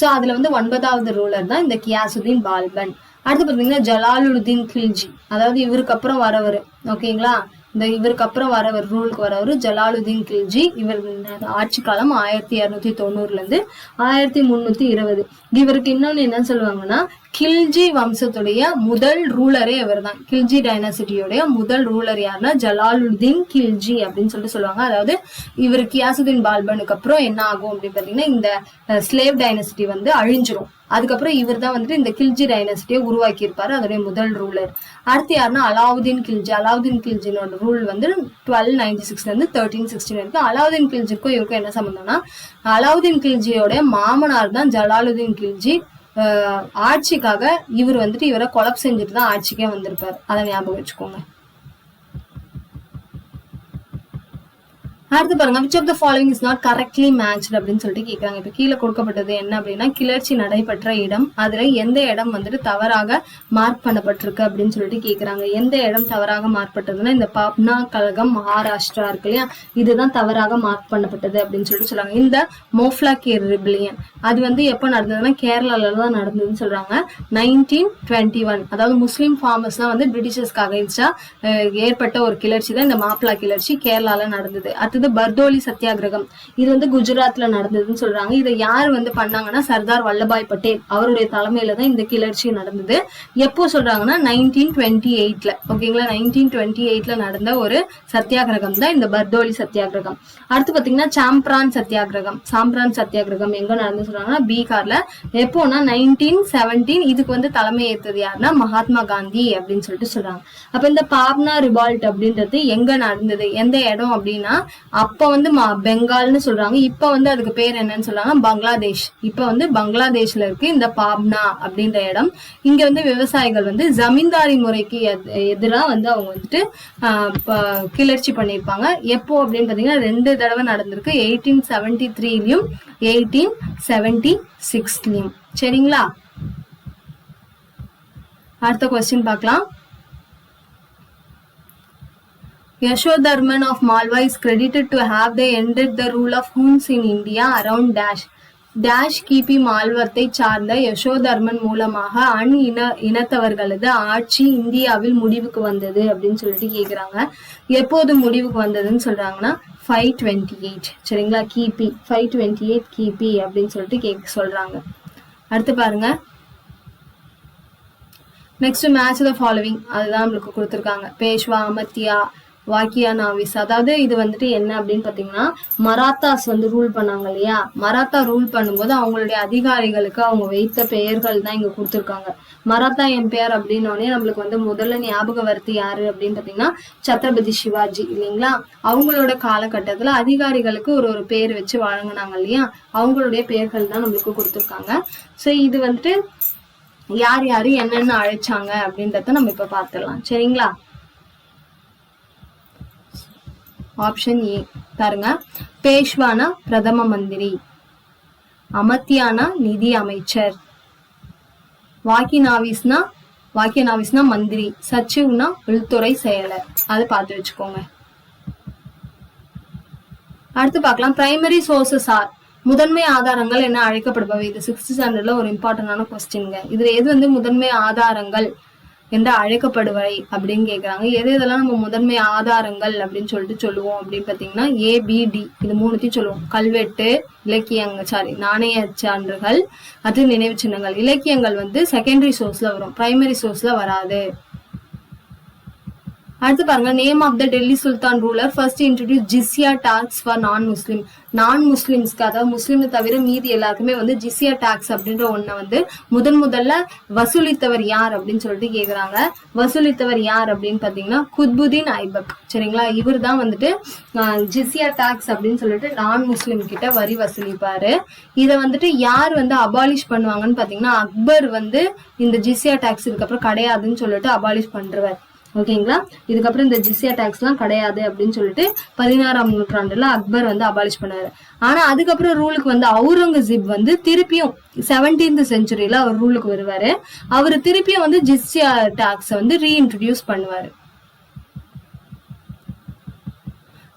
சோ அதுல வந்து 9வது ரூலர் தான் இந்த கியாசுதீன் பால்பன். அடுத்து பாத்தீங்கன்னா ஜலாலுதீன் கில்ஜி, அதாவது இவருக்கு அப்புறம் வரவர். ஓகேங்களா? இவருக்கு அப்புறம் ரூலுக்கு வரவர் ஜலாலுதீன் கில்ஜி. இவர் ஆட்சி காலம் 1290 இருந்து 1320. இவருக்கு இன்னொன்னு என்ன சொல்லுவாங்கன்னா கில்ஜி வம்சத்துடைய முதல் ரூலரே இவர் தான். கில்ஜி டைனாசிட்டியோடைய முதல் ரூலர் யாருன்னா ஜலாலுதீன் கில்ஜி அப்படின்னு சொல்லுவாங்க. அதாவது இவர் கியாசுதீன் பால்பனுக்கு அப்புறம் என்ன ஆகும் அப்படின்னு பாத்தீங்கன்னா இந்த ஸ்லேவ் டைனாசிட்டி வந்து அழிஞ்சிரும். அதுக்கப்புறம் இவர் தான் வந்துட்டு இந்த கில்ஜி டைனாசிட்டியை உருவாக்கி இருப்பாரு, அதோடைய முதல் ரூலர். அடுத்து யாருன்னா அலாவுதீன் கில்ஜினோட ரூல் வந்து 1296 இருந்து 1316 இருக்கு. அலாவுதீன் கில்ஜிக்கும் இவருக்கும் என்ன சம்பந்தம்னா, அலாவுதீன் கில்ஜியோட மாமனார் தான் ஜலாலுதீன் கில்ஜி. ஆட்சிக்காக இவர் வந்துட்டு இவரை கொலை செஞ்சுட்டு தான் ஆட்சிக்கே வந்திருப்பாரு. அதை ஞாபகம் வச்சுக்கோங்க. அடுத்து பாருங்க, which of the following is not correctly matched அப்படின்னு சொல்லிட்டு கேட்கறாங்க. இப்ப கீழே கொடுக்கப்பட்டது என்ன அப்படின்னா, கிளர்ச்சி நடைபெற்ற இடம், அதுல எந்த இடம் வந்துட்டு தவறாக மார்க் பண்ணப்பட்டிருக்கு அப்படின்னு சொல்லிட்டு கேட்கறாங்க. எந்த இடம் தவறாக மார்க்பட்டதுன்னா, இந்த பாப்னா கழகம் மகாராஷ்டிரா இருக்கு இல்லையா, இதுதான் தவறாக மார்க் பண்ணப்பட்டது அப்படின்னு சொல்லிட்டு சொல்றாங்க. இந்த மோஃப்லாகேர் ரிபிலியன் அது வந்து எப்ப நடந்ததுன்னா கேரளால தான் நடந்ததுன்னு சொல்றாங்க. 1921, அதாவது முஸ்லீம் ஃபார்மர்ஸ் தான் வந்து பிரிட்டிஷர்ஸ்க்கு அகைன்ஸ்டா ஏற்பட்ட ஒரு கிளர்ச்சி தான் இந்த மாப்ளா கிளர்ச்சி கேரளால நடந்தது. அடுத்தது பர்தோலி சத்தியாகிரகம், இது வந்து குஜராத்ல நடந்ததுன்னு சொல்றாங்க. இதை யார் வந்து பண்ணாங்கன்னா சர்தார் வல்லபாய் பட்டேல் அவருடைய தலைமையில தான் இந்த கிளர்ச்சி நடந்தது. எப்போ சொல்றாங்கன்னா 1928ல. ஓகேங்களா, 1928ல நடந்த ஒரு சத்தியாகிரகம் தான் இந்த பர்தோலி சத்தியாகிரகம். அடுத்து பாத்தீங்கன்னா சாம்பிரான் சத்தியாகிரகம் எங்க நடந்து சொல்றாங்கன்னா பீகார்ல. எப்போனா 1917. இதுக்கு வந்து தலைமை ஏற்றது யாருன்னா மகாத்மா காந்தி அப்படின்னு சொல்லிட்டு சொல்றாங்க. அப்ப இந்த பாப்னா ரிவால்ட் அப்படின்றது எங்க நடந்தது, எந்த இடம் அப்படின்னா அப்ப வந்து பெங்கால்னு சொல்றாங்க. இப்ப வந்து அதுக்கு பேர் என்னன்னு சொல்றாங்க பங்களாதேஷ். இப்ப வந்து பங்களாதேஷ்ல இருக்கு இந்த பாப்னா அப்படின்ற இடம். இங்க வந்து விவசாயிகள் வந்து ஜமீன்தாரி முறைக்கு எதிராக வந்து அவங்க வந்துட்டு கிளர்ச்சி பண்ணிருப்பாங்க. எப்போ அப்படின்னு பாத்தீங்கன்னா 2 தடவை நடந்திருக்கு, 1873லயும் 1876லயும். சரிங்களா, அடுத்த கொஸ்டின் பார்க்கலாம். Yashodharman of Malwa is credited to have they ended the rule of Huns in India around dash கிபி மால்வத்தை சார்ந்த யசோதர்மன் மூலமாக இனத்தவர்களது ஆட்சி இந்தியாவில் முடிவுக்கு வந்தது அப்படின்னு சொல்லிட்டு கேக்குறாங்க. எப்போது முடிவுக்கு வந்ததுன்னு சொல்றாங்கன்னா 528. சரிங்களா, கிபி 528 கிபி அப்படின்னு சொல்லிட்டு சொல்றாங்க. அடுத்து பாருங்க, நெக்ஸ்ட் மேட்ச் த ஃபாலோவிங் அதுதான் நம்மளுக்கு கொடுத்துருக்காங்க. பேஷ்வா, அமர்த்தியா, வாக்கியா, நாவிஸ். அதாவது இது வந்துட்டு என்ன அப்படின்னு பாத்தீங்கன்னா, மராத்தாஸ் வந்து ரூல் பண்ணாங்க இல்லையா, மராத்தா ரூல் பண்ணும்போது அவங்களுடைய அதிகாரிகளுக்கு அவங்க வைத்த பெயர்கள் தான் இங்க கொடுத்துருக்காங்க. மராத்தா எம்பையர் அப்படின்னோடனே நம்மளுக்கு வந்து முதல்ல ஞாபகம் வருது யாரு அப்படின்னு பாத்தீங்கன்னா சத்ரபதி சிவாஜி இல்லைங்களா. அவங்களோட காலகட்டத்துல அதிகாரிகளுக்கு ஒரு பேர் வச்சு வழங்கினாங்க இல்லையா, அவங்களுடைய பெயர்கள் தான் நம்மளுக்கு கொடுத்துருக்காங்க. சோ இது வந்துட்டு யார் யாரு என்னென்ன அழைச்சாங்க அப்படின்றத நம்ம இப்ப பாத்துடலாம். சரிங்களா, ஆப்ஷன் ஏ பாருங்க. பேஷ்வானா பிரதம மந்திரி, அமத்தியானா நிதி அமைச்சர், வாக்கியநாவிஸ்னா மந்திரி, சச்சிவ்னா உள்துறை செயலர். அதை பார்த்து வச்சுக்கோங்க. அடுத்து பார்க்கலாம். பிரைமரி சோர்சஸ் ஆர், முதன்மை ஆதாரங்கள் என்ன அழைக்கப்படுபவை. இது 6th ஸ்டாண்டர்ட்ல ஒரு இம்பார்ட்டன்டான கொஸ்டின்ங்க. இதுல எது வந்து முதன்மை ஆதாரங்கள் என்று அழைக்கப்படுவை அப்படின்னு கேக்குறாங்க. எதெல்லாம் நம்ம முதன்மை ஆதாரங்கள் அப்படின்னு சொல்லிட்டு சொல்லுவோம் அப்படின்னு பாத்தீங்கன்னா ABD இது 3த்தையும் சொல்லுவோம். கல்வெட்டு, நாணய சான்றுகள், அது நினைவு சின்னங்கள். இலக்கியங்கள் வந்து செகண்டரி சோர்ஸ்ல வரும், பிரைமரி சோர்ஸ்ல வராது. அடுத்து பாருங்க, name of the Delhi sultan ruler first introduce jizya tax for non முஸ்லிம்ஸ்க்கு, அதாவது முஸ்லிம் தவிர மீதி எல்லாருக்குமே வந்து ஜிஸ்யா டாக்ஸ் அப்படின்ற ஒன்ன வந்து முதல்ல வசூலித்தவர் யார் அப்படின்னு சொல்லிட்டு கேக்குறாங்க. வசூலித்தவர் யார் அப்படின்னு பாத்தீங்கன்னா குத்புதீன் ஐபக். சரிங்களா, இவர் தான் வந்துட்டு ஜிஸ்யா டாக்ஸ் அப்படின்னு சொல்லிட்டு நான் முஸ்லிம் கிட்ட வரி வசூலிப்பாரு. இதை வந்துட்டு யார் வந்து அபாலிஷ் பண்ணுவாங்கன்னு பாத்தீங்கன்னா அக்பர் வந்து இந்த ஜிஸ்யா டாக்ஸ் இதுக்கப்புறம் கிடையாதுன்னு சொல்லிட்டு அபாலிஷ் பண்றவர். ஓகேங்களா, இதுக்கப்புறம் இந்த ஜிஸ்யா டாக்ஸ் எல்லாம் கிடையாது அப்படின்னு சொல்லிட்டு 16ஆம் நூற்றாண்டுல அக்பர் வந்து அபாலிஷ் பண்ணாரு. ஆனா அதுக்கப்புறம் ரூலுக்கு வந்து அவுரங்கசீப் வந்து திருப்பியும் 17th செஞ்சுரியில அவர் ரூலுக்கு வருவாரு. அவரு திருப்பியும் வந்து ஜிஸ்யா டாக்ஸ் வந்து ரீஇன்ட்ரோடியூஸ் பண்ணுவாரு.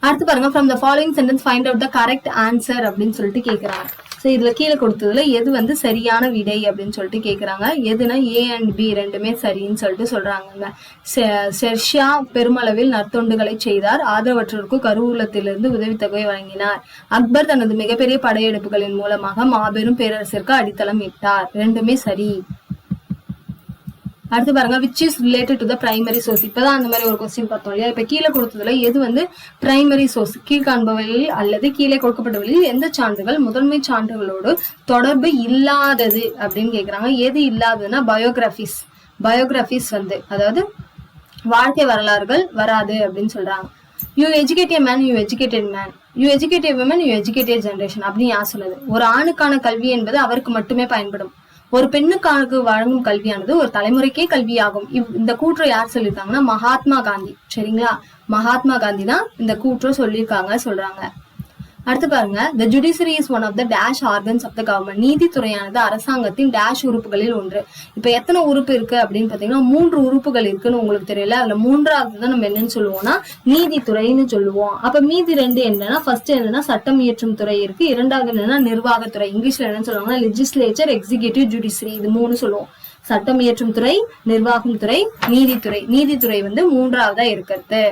அடுத்து பாருங்க, from the following sentence find out the correct answer அப்படின்னு சொல்லிட்டு கேக்குறாங்க. ஸோ இதுல கீழே கொடுத்ததுல எது வந்து சரியான விடை அப்படின்னு சொல்லிட்டு கேக்குறாங்க. எதுனா A and B ரெண்டுமே சரின்னு சொல்லிட்டு சொல்றாங்க. ஷெர்ஷா பெருமளவில் நற்தொண்டுகளை செய்தார், ஆதரவற்றோருக்கு கருவூலத்திலிருந்து உதவித்தொகை வழங்கினார். அக்பர் தனது மிகப்பெரிய படையெடுப்புகளின் மூலமாக மாபெரும் பேரரசிற்கு அடித்தளம் இட்டார். ரெண்டுமே சரி. அடுத்து பாருங்க, which is related to the primary source. இப்பதான் அந்த மாதிரி ஒரு கொஸ்டின் பார்த்தோம் இல்லையா. இப்ப கீழே கொடுத்ததுல எது வந்து பிரைமரி சோர்ஸ், கீழ்காண்பவர்களில் அல்லது கீழே கொடுக்கப்பட்டவர்களில் எந்த சான்றுகள் முதன்மை சான்றுகளோடு தொடர்பு இல்லாதது அப்படின்னு கேக்குறாங்க. எது இல்லாததுன்னா பயோகிராபிஸ் வந்து, அதாவது வாழ்க்கை வரலாறுகள் வராது அப்படின்னு சொல்றாங்க. You educate a man, you educated man, you educate a woman, you educated generation அப்படின்னு யார் சொன்னது. ஒரு ஆணுக்கான கல்வி என்பது அவருக்கு மட்டுமே பயன்படும். ஒரு பெண்ணுக்காக வழங்கும் கல்வியானது ஒரு தலைமுறைக்கே கல்வியாகும். இந்த கூற்றை யார் சொல்லியிருக்காங்கன்னா மகாத்மா காந்தி. சரிங்களா, மகாத்மா காந்தி தான் இந்த கூற்றை சொல்றாங்க. அடுத்து பாருங்க, the judiciary is one of the dash organs of the government. நீதித்துறையானது அரசாங்கத்தின் டேஷ் உறுப்புகளில் ஒன்று. இப்ப எத்தனை உறுப்பு இருக்கு அப்படின்னு பாத்தீங்கன்னா 3 உறுப்புகள் இருக்குன்னு உங்களுக்கு தெரியல. அதுல 3வது தான் நம்ம என்னன்னு சொல்லுவோம்னா நீதித்துறைன்னு சொல்லுவோம். அப்ப மீதி 2 என்னன்னா, ஃபர்ஸ்ட் என்னன்னா சட்டம் இயற்றும் துறை இருக்கு, 2வது என்னன்னா நிர்வாகத்துறை. இங்கிலீஷ்ல என்ன சொல்லுவாங்கன்னா லெஜிஸ்லேச்சர், எக்ஸிகியூட்டிவ், ஜுடிஷியரி, இது 3 சொல்லுவோம். சட்டம் இயற்றும் துறை, நிர்வாகம் துறை, நீதித்துறை. நீதித்துறை 3வதா இருக்கிறது.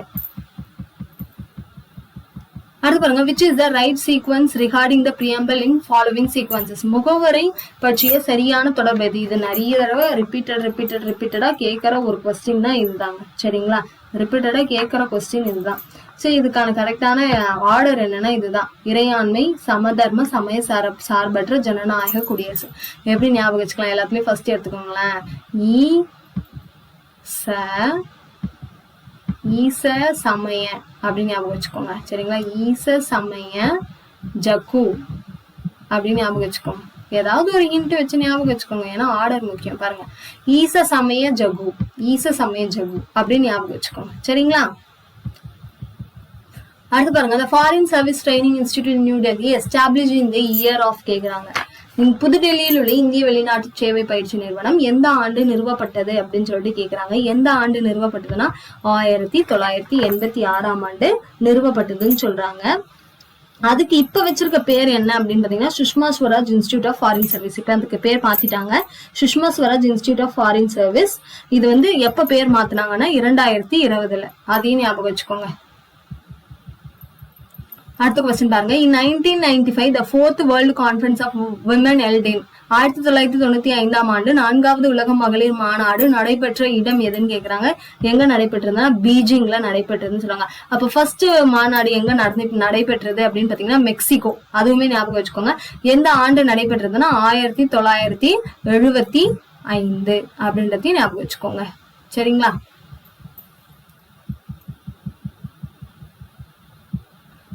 அடுத்து பாருங்க, which is the right sequence regarding the preamble in following sequences. முகவரை பற்றிய சரியான தொடர்பு எது? இது நிறைய தடவை ரிப்பீட்டடா கேட்கிற ஒரு கொஸ்டின் தான் இதுதாங்க. சரிங்களா, ரிப்பீட்டடா கேட்கிற கொஸ்டின் இதுதான். சரி, இதுக்கான கரெக்டான ஆர்டர் என்னன்னா இதுதான்: இறையாண்மை, சமதர்ம, சமய சார்பற்ற ஜனநாயக குடியரசு. எப்படி ஞாபகம் வச்சுக்கலாம்? எல்லாத்துலயும் ஃபர்ஸ்ட் எடுத்துக்கோங்களேன். ஈச சமய அப்படின்னு ஞாபகம் வச்சுக்கோங்க. சரிங்களா, ஈச சமய ஜகு அப்படின்னு ஞாபகம் வச்சுக்கோங்க. ஏதாவது ஒரு ஹிண்ட் வச்சு ஞாபகம் வச்சுக்கோங்க, ஏன்னா ஆர்டர் முக்கியம். பாருங்க, ஈச சமய ஜகு, ஈச சமய ஜகு அப்படின்னு ஞாபகம் வச்சுக்கோங்க. சரிங்களா, அடுத்து பாருங்க, the Foreign Service Training Institute in New Delhi established in the year of கேக்குறாங்க. புதுடெல்லியில் உள்ள இந்திய வெளிநாட்டு சேவை பயிற்சி நிறுவனம் எந்த ஆண்டு நிறுவப்பட்டது அப்படின்னு சொல்லிட்டு கேக்குறாங்க. எந்த ஆண்டு நிறுவப்பட்டதுன்னா 1986ஆம் ஆண்டு நிறுவப்பட்டதுன்னு சொல்றாங்க. அதுக்கு இப்ப வச்சிருக்க பேர் என்ன அப்படின்னு பாத்தீங்கன்னா Sushma Swaraj institute of foreign service. இப்ப அதுக்கு பேர் மாத்திட்டாங்க, Sushma Swaraj institute of foreign service. இது எப்ப பேர் மாத்தினாங்கன்னா 2020. அதையும் ஞாபகம் வச்சுக்கோங்க. அடுத்த கொஸ்டின் பாருங்க, in 1995 the 4th World Conference of Women held in 1995ஆம் ஆண்டு 4வது உலக மகளிர் மாநாடு நடைபெற்ற இடம் எதுன்னு கேக்குறாங்க. எங்க நடைபெற்றதுன்னா பீஜிங்ல நடைபெற்றதுன்னு சொல்றாங்க. அப்ப ஃபர்ஸ்ட் மாநாடு எங்க நடைபெற்றது அப்படின்னு பாத்தீங்கன்னா மெக்சிகோ. அதுவுமே ஞாபகம் வச்சுக்கோங்க. எந்த ஆண்டு நடைபெற்றதுன்னா 1975 அப்படின்றதையும் ஞாபகம் வச்சுக்கோங்க. சரிங்களா,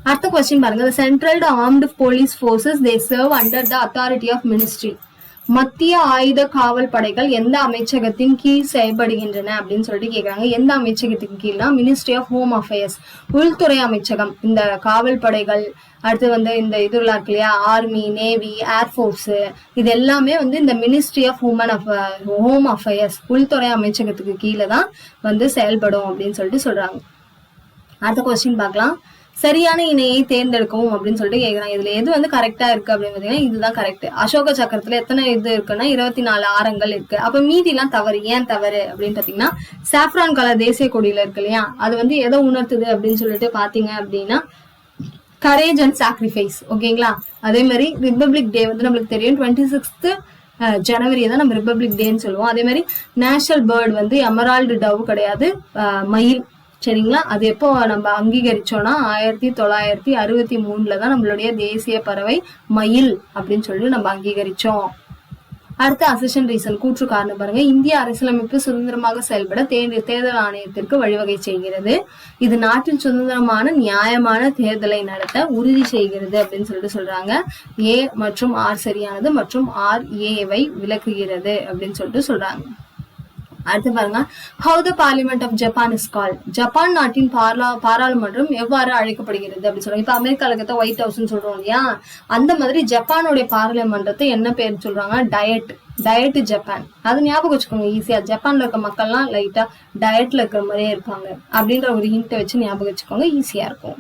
அடுத்த கொஸ்டின் பாருங்க, the Central Armed Police Forces they serve under the authority of ministry. மத்திய ஆயுத காவல் படைகள் எந்த அமைச்சகத்தின் கீழ் செயல்படுகின்றன அப்படின்னு சொல்லிட்டு கேக்குறாங்க. எந்த அமைச்சகத்தின் கீழ்னா மினிஸ்ட்ரி ஆஃப் ஹோம் அஃபேர்ஸ், உள்துறை அமைச்சகம். இந்த காவல் படைகள், அடுத்து இந்த இதுலாம் இருக்கு இல்லையா, ஆர்மி, நேவி, ஏர்ஃபோர்ஸ், இது எல்லாமே இந்த மினிஸ்ட்ரி ஆஃப் ஹோம் அஃபேர்ஸ், உள்துறை அமைச்சகத்துக்கு கீழே தான் செயல்படும் அப்படின்னு சொல்லிட்டு சொல்றாங்க. அடுத்த கொஸ்டின் பார்க்கலாம், சரியான இணையை தேர்ந்தெடுக்கவும் அப்படின்னு சொல்லிட்டு கேக்குறாங்க. இதுல எது கரெக்டா இருக்கு அப்படின்னு பாத்தீங்கன்னா இதுதான் கரெக்ட். அசோக சக்கரத்துல எத்தனை இது இருக்குன்னா 24 ஆரங்கள் இருக்கு. அப்ப மீதி எல்லாம் தவறு. ஏன் தவறு அப்படின்னு பாத்தீங்கன்னா சாஃப்ரான் கலர் தேசிய கொடியில இருக்கு இல்லையா, அது எதை உணர்த்துது அப்படின்னு சொல்லிட்டு பாத்தீங்க அப்படின்னா கரேஜ் அண்ட் சாக்ரிஃபைஸ். ஓகேங்களா, அதே மாதிரி ரிபப்ளிக் டே நம்மளுக்கு தெரியும் 26th ஜனவரி தான் நம்ம ரிபப்ளிக் டேன்னு சொல்லுவோம். அதே மாதிரி நேஷனல் பேர்டு எமரால்டு டவ் கிடையாது, மயில். சரிங்களா, அது எப்போ நம்ம அங்கீகரிச்சோம்னா 1963 தான் நம்மளுடைய தேசிய பறவை மயில் அப்படின்னு சொல்லி நம்ம அங்கீகரிச்சோம். அடுத்த அசெஷன் ரீசன் கூற்று காரணம் பாருங்க, இந்திய அரசியலமைப்பு சுதந்திரமாக செயல்பட தேர்தல் ஆணையத்திற்கு வழிவகை செய்கிறது. இது நாட்டின் சுதந்திரமான நியாயமான தேர்தலை நடத்த உறுதி செய்கிறது அப்படின்னு சொல்லிட்டு சொல்றாங்க. ஏ மற்றும் ஆர் சரியானது மற்றும் ஆர் ஏவை விளக்குகிறது அப்படின்னு சொல்லிட்டு சொல்றாங்க. அடுத்து பாருங்க, how the parliament of Japan is called. Japan நாட்டின் பாராளுமன்றம் எவ்வாறு அழைக்கப்படுகிறது அப்படின்னு சொல்றாங்க. இப்ப அமெரிக்கால இருக்க ஒயிட் ஹவுஸ்ன்னு சொல்றோம் இல்லையா, அந்த மாதிரி ஜப்பானுடைய பாராளுமன்றத்தை என்ன பேர் சொல்றாங்க? Diet Japan. அது ஞாபகம் வச்சுக்கோங்க ஈஸியா. ஜப்பான்ல இருக்க மக்கள்லாம் லைட்டா டயட்ல இருக்கிற மாதிரியே இருப்பாங்க அப்படின்ற ஒரு ஹிண்ட்டை வச்சு ஞாபகம் வச்சுக்கோங்க, ஈஸியா இருக்கும்.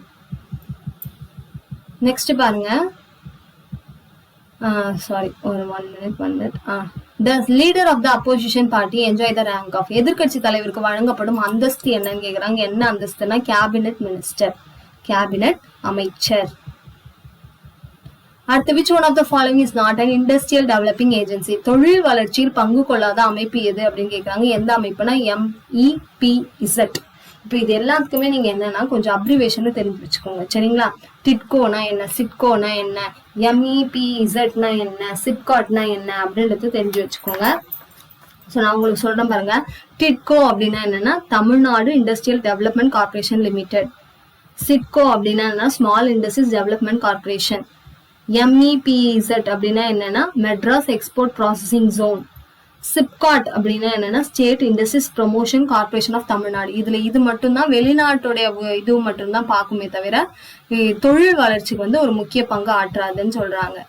நெக்ஸ்ட் பாருங்க, சாரி ஒரு 1 minute. The leader of the opposition party enjoy the rank of. எதிர்கட்சி தலைவருக்கு வழங்கப்படும் அந்தஸ்து என்னன்னு கேக்குறாங்க. என்ன அந்தஸ்துனா கேபினெட் மினிஸ்டர், கேபினெட் அமைச்சர். அடுத்து, which one of the following is not an industrial developing agency. தொழில் வளர்ச்சியில் பங்கு கொள்ளாத அமைப்பு எது அப்படின்னு கேக்குறாங்க. எந்த அமைப்புனா MEPZ. இப்ப இது எல்லாத்துக்குமே நீங்க என்னன்னா கொஞ்சம் அப்ரிவேஷன் தெரிஞ்சு வச்சுக்கோங்க. சரிங்களா, டிட்கோனா என்ன, சிட்கோனா என்ன, MEPZனா என்ன, சிப்காட்னா என்ன அப்படின்றது தெரிஞ்சு வச்சுக்கோங்க. ஸோ நான் உங்களுக்கு சொல்றேன் பாருங்க. டிட்கோ அப்படின்னா என்னன்னா Tamil Nadu industrial development corporation limited. SIDCO அப்படின்னா small industries development corporation. MEPEZ அப்படின்னா என்னன்னா Madras export processing zone. SIPCOT அப்படின்னா என்னன்னா state industries promotion corporation of Tamil Nadu. இதுல இது மட்டும்தான் வெளிநாட்டுடைய இது மட்டும்தான் பார்க்குமே தவிர தொழில் வளர்ச்சிக்கு வந்து ஒரு முக்கிய பங்கு ஆற்றாதுன்னு சொல்றாங்க.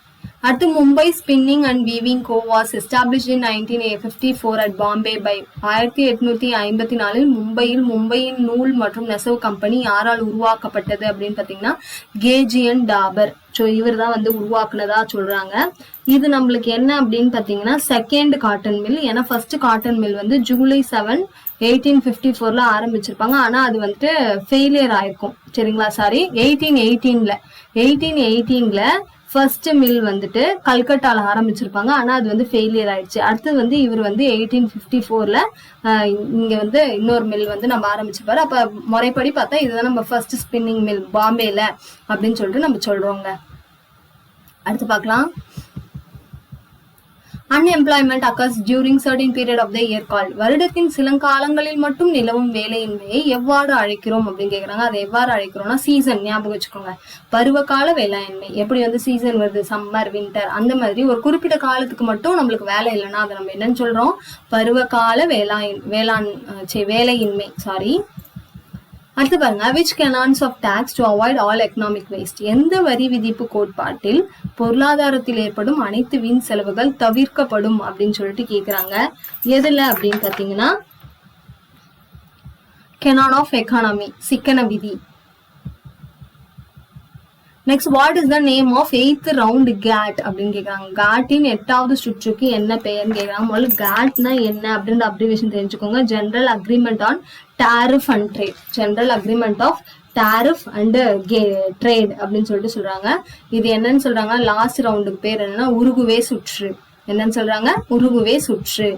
அடுத்து Mumbai spinning and weaving co was established in 1954 at Bombay by 1854 மும்பையில் மும்பையின் நூல் மற்றும் நெசவு கம்பெனி யாரால் உருவாக்கப்பட்டது அப்படின்னு பாத்தீங்கன்னா கேஜியன் டாபர். ஸோ இவர் தான் வந்து உருவாக்குனதா சொல்றாங்க. இது நம்மளுக்கு என்ன அப்படின்னு பாத்தீங்கன்னா செகண்ட் காட்டன் மில். ஏன்னா ஃபர்ஸ்ட் காட்டன் மில் வந்து ஜூலை 7, 1854 ஆரம்பிச்சிருப்பாங்க. ஆனா அது வந்துட்டு ஃபெயிலியர் ஆயிருக்கும். சரிங்களா? சாரி, 1818ல ஃபர்ஸ்ட் மில் வந்துட்டு கல்கட்டால ஆரம்பிச்சிருப்பாங்க. ஆனா அது வந்து ஃபெயிலியர் ஆயிடுச்சு. அடுத்தது வந்து இவர் வந்து 1854ல இங்க வந்து இன்னொரு மில் வந்து நம்ம ஆரம்பிச்சிருப்பாரு. அப்ப முறைப்படி பார்த்தா இதுதான் நம்ம ஃபர்ஸ்ட் ஸ்பின்னிங் மில் பாம்பேல அப்படின்னு சொல்லிட்டு நம்ம சொல்றோங்க. அடுத்து பார்க்கலாம். Unemployment occurs during certain period of the year called. வருடத்தின் சில காலங்களில் மட்டும் நிலவும் வேலையின்மையை எவ்வாறு அழைக்கிறோம் அப்படின்னு கேக்குறாங்க. அதை எவ்வாறு அழைக்கிறோம்னா சீசன். ஞாபகம் வச்சுக்கோங்க, பருவகால வேலையின்மை. எப்படி வந்து சீசன் வருது, சம்மர், வின்டர், அந்த மாதிரி ஒரு குறிப்பிட்ட காலத்துக்கு மட்டும் நம்மளுக்கு வேலை இல்லைன்னா அதை நம்ம என்னன்னு சொல்றோம்? பருவகால வேலையின்மை. சாரி. அடுத்து பாருங்க, which canons of tax to avoid all economic waste. எந்த வரி விதிப்பு கோட்பாட்டில் பொருளாதாரத்தில் ஏற்படும் அனைத்து வீண் செலவுகள் தவிர்க்கப்படும் அப்படின்னு சொல்லிட்டு கேக்குறாங்க. எதுல அப்படின்னு பாத்தீங்கன்னா canon of economy, சிக்கன விதி. Next, what is the name of 8th round GATT அப்படின்னு கேக்குறாங்க. கேட்டின் 8வது சுற்றுக்கு என்ன பெயர்னு கேக்குறாங்க. முதல்ல கேட்னா என்ன அப்படின்ற அப்ரிவேஷன் தெரிஞ்சுக்கோங்க. General agreement on tariff and trade. General agreement of tariff and trade அப்படின்னு சொல்லிட்டு சொல்றாங்க. இது என்னன்னு சொல்றாங்க? லாஸ்ட் ரவுண்டுக்கு பேர் என்னன்னா உருகுவே சுற்று. என்னன்னு சொல்றாங்க? உருகுவே சுற்று.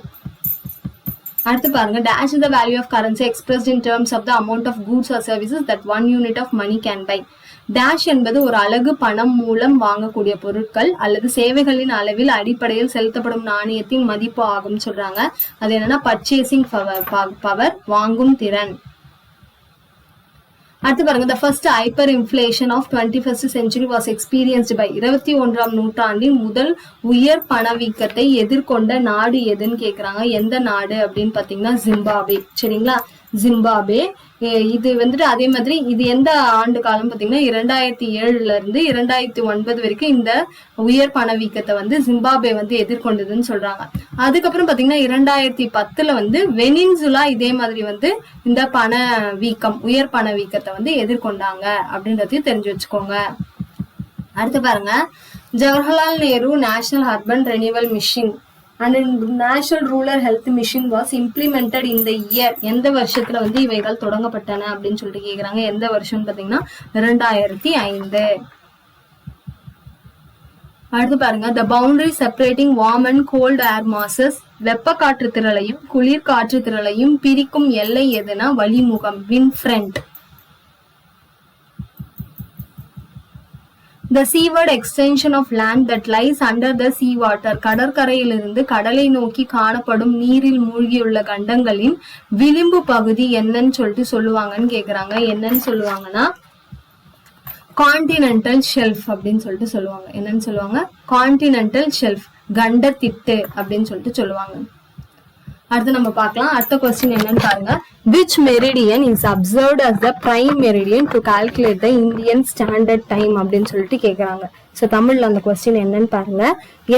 அடுத்து பாருங்க, dash is the value of currency expressed in terms of the amount of goods or services that one unit of money can buy. Dash என்பது ஒரு அலகு பணம் மூலம் வாங்கக்கூடிய பொருட்கள் அல்லது சேவைகளின் அளவில் அடிப்படையில் செலுத்தப்படும் நாணயத்தின் மதிப்பு ஆகும் சொல்றாங்க. அது என்னன்னா பர்ச்சேசிங் பவர், வாங்கும் திறன். அடுத்து பாருங்க, the first hyperinflation of 21st century was experienced by 21ஆம் நூற்றாண்டின் முதல் உயர் பணவீக்கத்தை எதிர்கொண்ட நாடு எதுன்னு கேக்குறாங்க. எந்த நாடு அப்படின்னு பாத்தீங்கன்னா ஜிம்பாப்வே. சரிங்களா? ஜிம்பாப்வே. இது வந்துட்டு அதே மாதிரி இது எந்த ஆண்டு காலம் பாத்தீங்கன்னா 2007ல இருந்து 2009 வரைக்கும் இந்த உயர் பணவீக்கத்தை வந்து ஜிம்பாப்வே வந்து எதிர்கொண்டதுன்னு சொல்றாங்க. அதுக்கப்புறம் பாத்தீங்கன்னா 2010ல வந்து வெனின்சுலா இதே மாதிரி வந்து இந்த உயர் பணவீக்கத்தை வந்து எதிர்கொண்டாங்க அப்படின்றதையும் தெரிஞ்சு வச்சுக்கோங்க. அடுத்து பாருங்க, Jawaharlal Nehru national urban renewal mission and national rural health mission was implemented in the year. எந்த வருஷத்துல வந்து இவைகள் தொடங்கப்பட்டன அப்படின்னு சொல்லிட்டு கேக்குறாங்க. எந்த வருஷம் பாத்தீங்கன்னா 2005. அடுத்து பாருங்க, the boundary separating warm and cold air masses, வெப்ப காற்று திரளையும் குளிர் காற்று திரளையும் பிரிக்கும் எல்லை எதுனா வழிமுகம், wind front. The seaward extension of land that lies under the sea water. கடற்கரையிலிருந்து கடலை நோக்கி காணப்படும் நீரில் மூழ்கியுள்ள கண்டங்களின் விளிம்பு பகுதி என்னன்னு சொல்லிட்டு சொல்லுவாங்கன்னு கேக்குறாங்க. என்னன்னு சொல்லுவாங்கன்னா கான்டினென்டல் ஷெல்ஃப் அப்படின்னு சொல்லிட்டு சொல்லுவாங்க. என்னன்னு சொல்லுவாங்க? கான்டினென்டல் ஷெல்ஃப், கண்டத்திட்டு அப்படின்னு சொல்லிட்டு சொல்லுவாங்க. அடுத்து நம்ம பார்க்கலாம். அடுத்த கொஸ்டின் என்னன்னு பாருங்க. Which meridian is observed as the prime meridian to calculate the Indian standard time அப்படின்னு சொல்லிட்டு கேக்குறாங்க. சோ தமிழ்ல அந்த கொஸ்டின் என்னன்னு பாருங்க.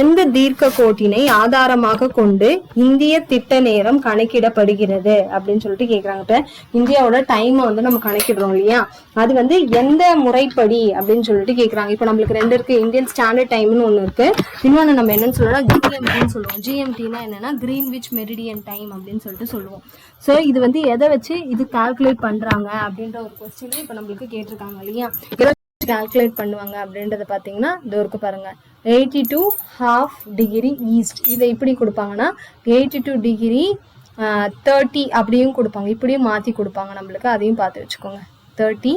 எந்த தீர்க்க கோட்டினை ஆதாரமாக கொண்டு இந்திய திட்ட நேரம் கணக்கிடப்படுகிறது அப்படின்னு சொல்லிட்டு கேக்குறாங்க. இப்ப இந்தியாவோட டைம் வந்து நம்ம கணக்கிடுறோம் இல்லையா, அது வந்து எந்த முறைப்படி அப்படின்னு சொல்லிட்டு கேக்குறாங்க. இப்ப நம்மளுக்கு ரெண்டு இருக்கு, இந்தியன் ஸ்டாண்டர்ட் டைம்னு ஒண்ணு இருக்கு, இன்னொன்னு நம்ம என்னன்னு சொல்றோம் GMT சொல்லுவோம். GMTனா என்னன்னா கிரீன்விச் மெரிடியன் டைம் அப்படின்னு சொல்லிட்டு சொல்லுவோம். சோ இது வந்து எதை வச்சு இது கால்குலேட் பண்றாங்க அப்படின்ற ஒரு கொஸ்டின் இப்ப நம்மளுக்கு கேட்டிருக்காங்க இல்லையா. கால்குலேட் பண்ணுவாங்க அப்படின்றத பாத்தீங்கன்னா இது இருக்கு பாருங்க, 82.5 டிகிரி ஈஸ்ட். இதை இப்படி கொடுப்பாங்கன்னா 82 டிகிரி 30 அப்படியும் கொடுப்பாங்க, இப்படியும் மாத்தி கொடுப்பாங்க நம்மளுக்கு. அதையும் பார்த்து வச்சுக்கோங்க. 30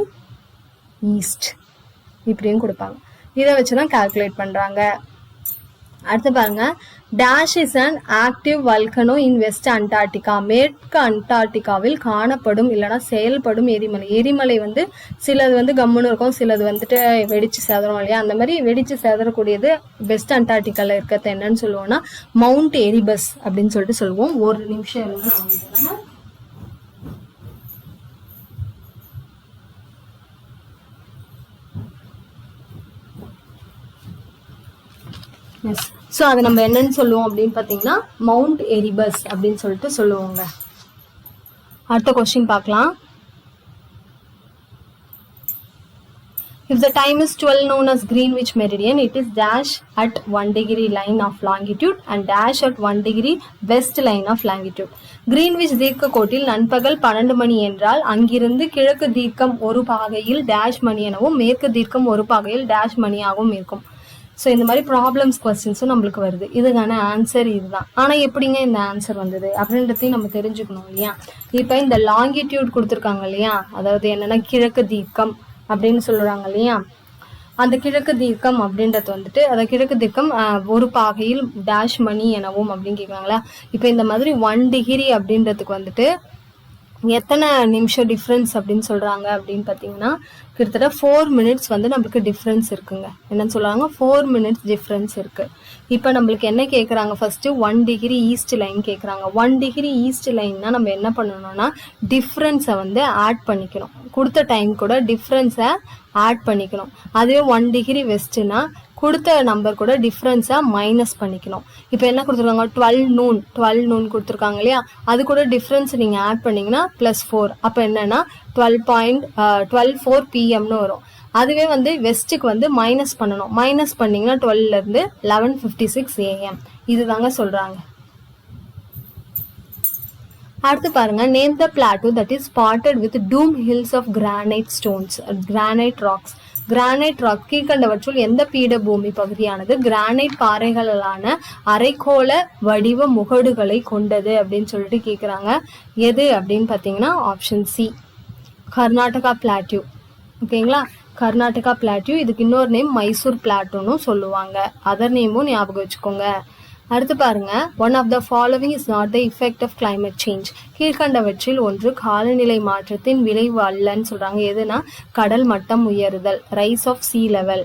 ஈஸ்ட் இப்படியும் கொடுப்பாங்க. இதை வச்சுதான் கால்குலேட் பண்றாங்க. அடுத்து பாருங்க, dash is an active volcano in west Antarctica. மேற்கு அண்டார்டிகாவில் காணப்படும் இல்லைன்னா செயல்படும் எரிமலை. எரிமலை வந்து சிலது வந்து கம்முன்னு இருக்கும், சிலது வந்துட்டு வெடிச்சு சேதரும் இல்லையா, அந்த மாதிரி வெடிச்சு சேதரக்கூடியது வெஸ்ட் அண்டார்டிகால இருக்கிறது என்னன்னு சொல்லுவோம்னா மவுண்ட் எரிபஸ் அப்படின்னு சொல்லிட்டு சொல்லுவோம். ஒரு நிமிஷம் இருங்க. ஸோ அதை நம்ம என்னன்னு சொல்லுவோம் அப்படின்னு பார்த்தீங்கன்னா மவுண்ட் எரிபஸ் அப்படின்னு சொல்லிட்டு சொல்லுவோங்க. அடுத்த கொஸ்டின் பார்க்கலாம். If the time is 12 known as Greenwich meridian, it is dash at 1 degree line of longitude and dash at 1 degree west line of longitude. Greenwich தீர்க்க கோட்டில் நண்பகல் 12 மணி என்றால் அங்கிருந்து கிழக்கு தீர்க்கம் ஒரு பாகையில் டேஷ் மணி எனவும் மேற்கு தீர்க்கம் ஒரு பாகையில் டேஷ் மணியாகவும் இருக்கும். ஸோ இந்த மாதிரி ப்ராப்ளம்ஸ் கொஸ்டின்ஸும் நம்மளுக்கு வருது. இதுக்கான ஆன்சர் இதுதான். ஆனால் எப்படிங்க இந்த ஆன்சர் வந்தது அப்படின்றதையும் நம்ம தெரிஞ்சுக்கணும் இல்லையா. இப்போ இந்த லாங்கிடியூட் கொடுத்துருக்காங்க இல்லையா, அதாவது என்னன்னா கிழக்கு தீர்க்கம் அப்படின்னு சொல்றாங்க இல்லையா, அந்த கிழக்கு தீர்க்கம் அப்படின்றது வந்துட்டு அந்த கிழக்கு தீர்க்கம் ஒரு பாகையில் டேஷ் மணி எனவும் அப்படின்னு கேட்குறாங்களா. இப்போ இந்த மாதிரி 1 டிகிரி அப்படின்றதுக்கு வந்துட்டு எத்தனை நிமிஷம் டிஃப்ரென்ஸ் அப்படின்னு சொல்றாங்க அப்படின்னு பார்த்தீங்கன்னா கிட்டத்தட்ட 4 மினிட்ஸ் வந்து நம்மளுக்கு டிஃப்ரென்ஸ் இருக்குங்க. என்னன்னு சொல்றாங்க, 4 மினிட்ஸ் டிஃப்ரென்ஸ் இருக்கு. இப்போ நம்மளுக்கு என்ன கேட்குறாங்க, ஃபர்ஸ்ட் 1 டிகிரி ஈஸ்ட் லைன் கேட்குறாங்க. 1 டிகிரி ஈஸ்ட் லைன்னா நம்ம என்ன பண்ணணும்னா டிஃப்ரென்ஸை வந்து ஆட் பண்ணிக்கணும். கொடுத்த டைம் கூட டிஃப்ரென்ஸை ஆட் பண்ணிக்கணும். அதுவே 1 டிகிரி வெஸ்ட்னா கொடுத்த நம்பர் கூட டிஃப்ரென்ஸை மைனஸ் பண்ணிக்கணும். இப்போ என்ன கொடுத்துருக்காங்க, 12 நூன் கொடுத்துருக்காங்க இல்லையா, அது கூட டிஃப்ரென்ஸ் நீங்கள் ஆட் பண்ணிங்கன்னா +4. அப்போ என்னன்னா 12:4 PM வரும். அதுவே வந்து வெஸ்ட்டுக்கு வந்து மைனஸ் பண்ணணும். மைனஸ் பண்ணிங்கன்னா 12லேருந்து 11:56 AM. இதுதாங்க சொல்கிறாங்க. அடுத்து பாருங்க, name the plateau that is spotted with dome hills of granite stones, granite rocks. Granite rock கீழ்கண்டவற்றுள் எந்த பீடபூமி பகுதியானது கிரானைட் பாறைகளான அரைக்கோள வடிவ முகடுகளை கொண்டது அப்படின்னு சொல்லிட்டு கேட்குறாங்க. எது அப்படின்னு பார்த்தீங்கன்னா ஆப்ஷன் சி, கர்நாடகா பிளாட்யூ. ஓகேங்களா, கர்நாடகா பிளாட்யூ. இதுக்கு இன்னொரு நேம் மைசூர் பிளாட்டூன்னு சொல்லுவாங்க. அதர் நேமும் ஞாபகம் வச்சுக்கோங்க. அடுத்து பாருங்க, one of the following is not the effect of climate change. கீழ்கண்டவற்றில் ஒன்று காலநிலை மாற்றத்தின் விளைவு அல்லன்னு சொல்றாங்க. எதுனா கடல் மட்டம் உயருதல், rise of sea level.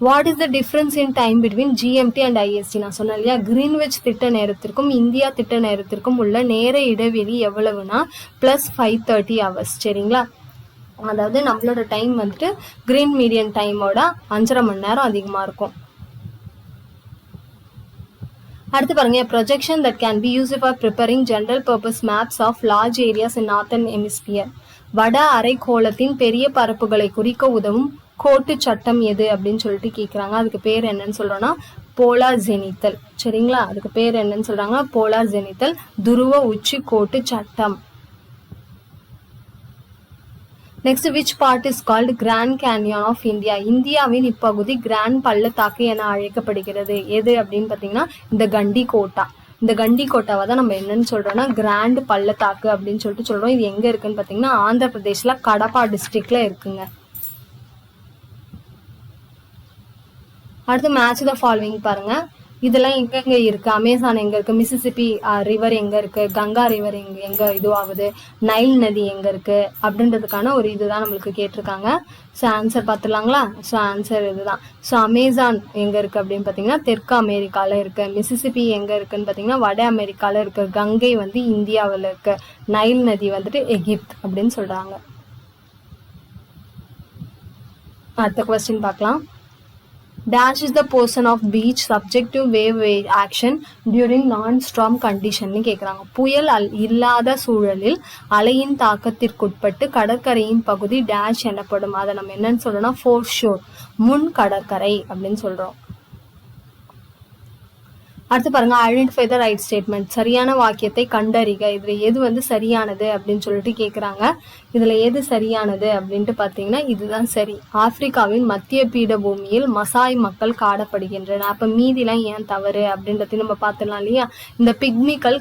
What is the difference in time between GMT and IST? நான் சொன்னேன் இல்லையா, கிரீன்விச் திட்ட நேரத்திற்கும் இந்தியா திட்ட நேரத்திற்கும் உள்ள நேர இடைவெளி எவ்வளவுனா +530 hours. சரிங்களா, அதாவது நம்மளோட டைம் வந்துட்டு கிரீன் மீடியன் டைமோட 5.5 மணி நேரம் அதிகமாக இருக்கும். அடுத்து பாருங்க, projection that can be used for preparing general purpose maps of large areas in northern hemisphere. வட அரைக்கோளத்தின் பெரிய பரப்புகளை குறிக்க உதவும் கோட்டு சட்டம் எது அப்படின்னு சொல்லிட்டு கேட்குறாங்க. அதுக்கு பேர் என்னன்னு சொல்றோம்னா போலார் ஜெனித்தல். சரிங்களா, அதுக்கு பேர் என்னன்னு சொல்றாங்க, போலார் ஜெனித்தல், துருவ உச்சி கோட்டு சட்டம். Next, which part is called grand canyon of India? இந்தியாவின் இப்பகுதி கிராண்ட் பள்ளத்தாக்கு என அழைக்கப்படுகிறது. எது அப்படின்னு பார்த்தீங்கன்னா இந்த கண்டி கோட்டா. இந்த கண்டி கோட்டாவை தான் நம்ம என்னன்னு சொல்றோம்னா கிராண்ட் பள்ளத்தாக்கு அப்படின்னு சொல்லிட்டு சொல்றோம். இது எங்க இருக்குன்னு பார்த்தீங்கன்னா ஆந்திர பிரதேஷ்ல கடப்பா டிஸ்ட்ரிக்ட்ல இருக்குங்க. அடுத்து மேட்ச் த ஃபாலோவிங் பாருங்க. இதெல்லாம் எங்கெங்க இருக்கு, அமேசான் எங்க இருக்கு, மிசிசிப்பி ரிவர் எங்க இருக்கு, கங்கா ரிவர் எங்க இதுவாகுது, நைல் நதி எங்க இருக்கு அப்படின்றதுக்கான ஒரு இதுதான் நம்மளுக்கு கேட்டிருக்காங்க. ஸோ ஆன்சர் பார்த்துலாங்களா. ஸோ ஆன்சர் இதுதான். ஸோ அமேசான் எங்க இருக்கு அப்படின்னு பார்த்தீங்கன்னா தெற்கு அமெரிக்கால இருக்கு. மிசிசிப்பி எங்க இருக்குன்னு பார்த்தீங்கன்னா வட அமெரிக்கால இருக்கு. கங்கை வந்து இந்தியாவில் இருக்கு. நைல் நதி வந்துட்டு எகிப்த் அப்படின்னு சொல்றாங்க. அடுத்த கொஸ்டின் பார்க்கலாம். Dash is the portion of beach subject to wave action during non-storm condition கேட்குறாங்க. புயல் இல்லாத சூழலில் அலையின் தாக்கத்திற்குட்பட்டு கடற்கரையின் பகுதி டேஷ் எனப்படும். அதை நம்ம என்னன்னு சொல்றோம்னா ஃபோர் ஷோர், முன் கடற்கரை அப்படின்னு சொல்றோம். அடுத்து பாருங்க, ஐடென்டிஃபை த ரைட் ஸ்டேட்மெண்ட். சரியான வாக்கியத்தை கண்டறிக. இதுல எது வந்து சரியானது அப்படின்னு சொல்லிட்டு கேக்குறாங்க. இதுல எது சரியானது அப்படின்ட்டு பாத்தீங்கன்னா இதுதான் சரி. ஆப்பிரிக்காவின் மத்திய பீடபூமியில் மசாய் மக்கள் காணப்படுகின்றன. அப்ப மீதிலாம் ஏன் தவறு அப்படின்றதையும் நம்ம பார்த்துடலாம் இல்லையா. இந்த பிக்மிகள்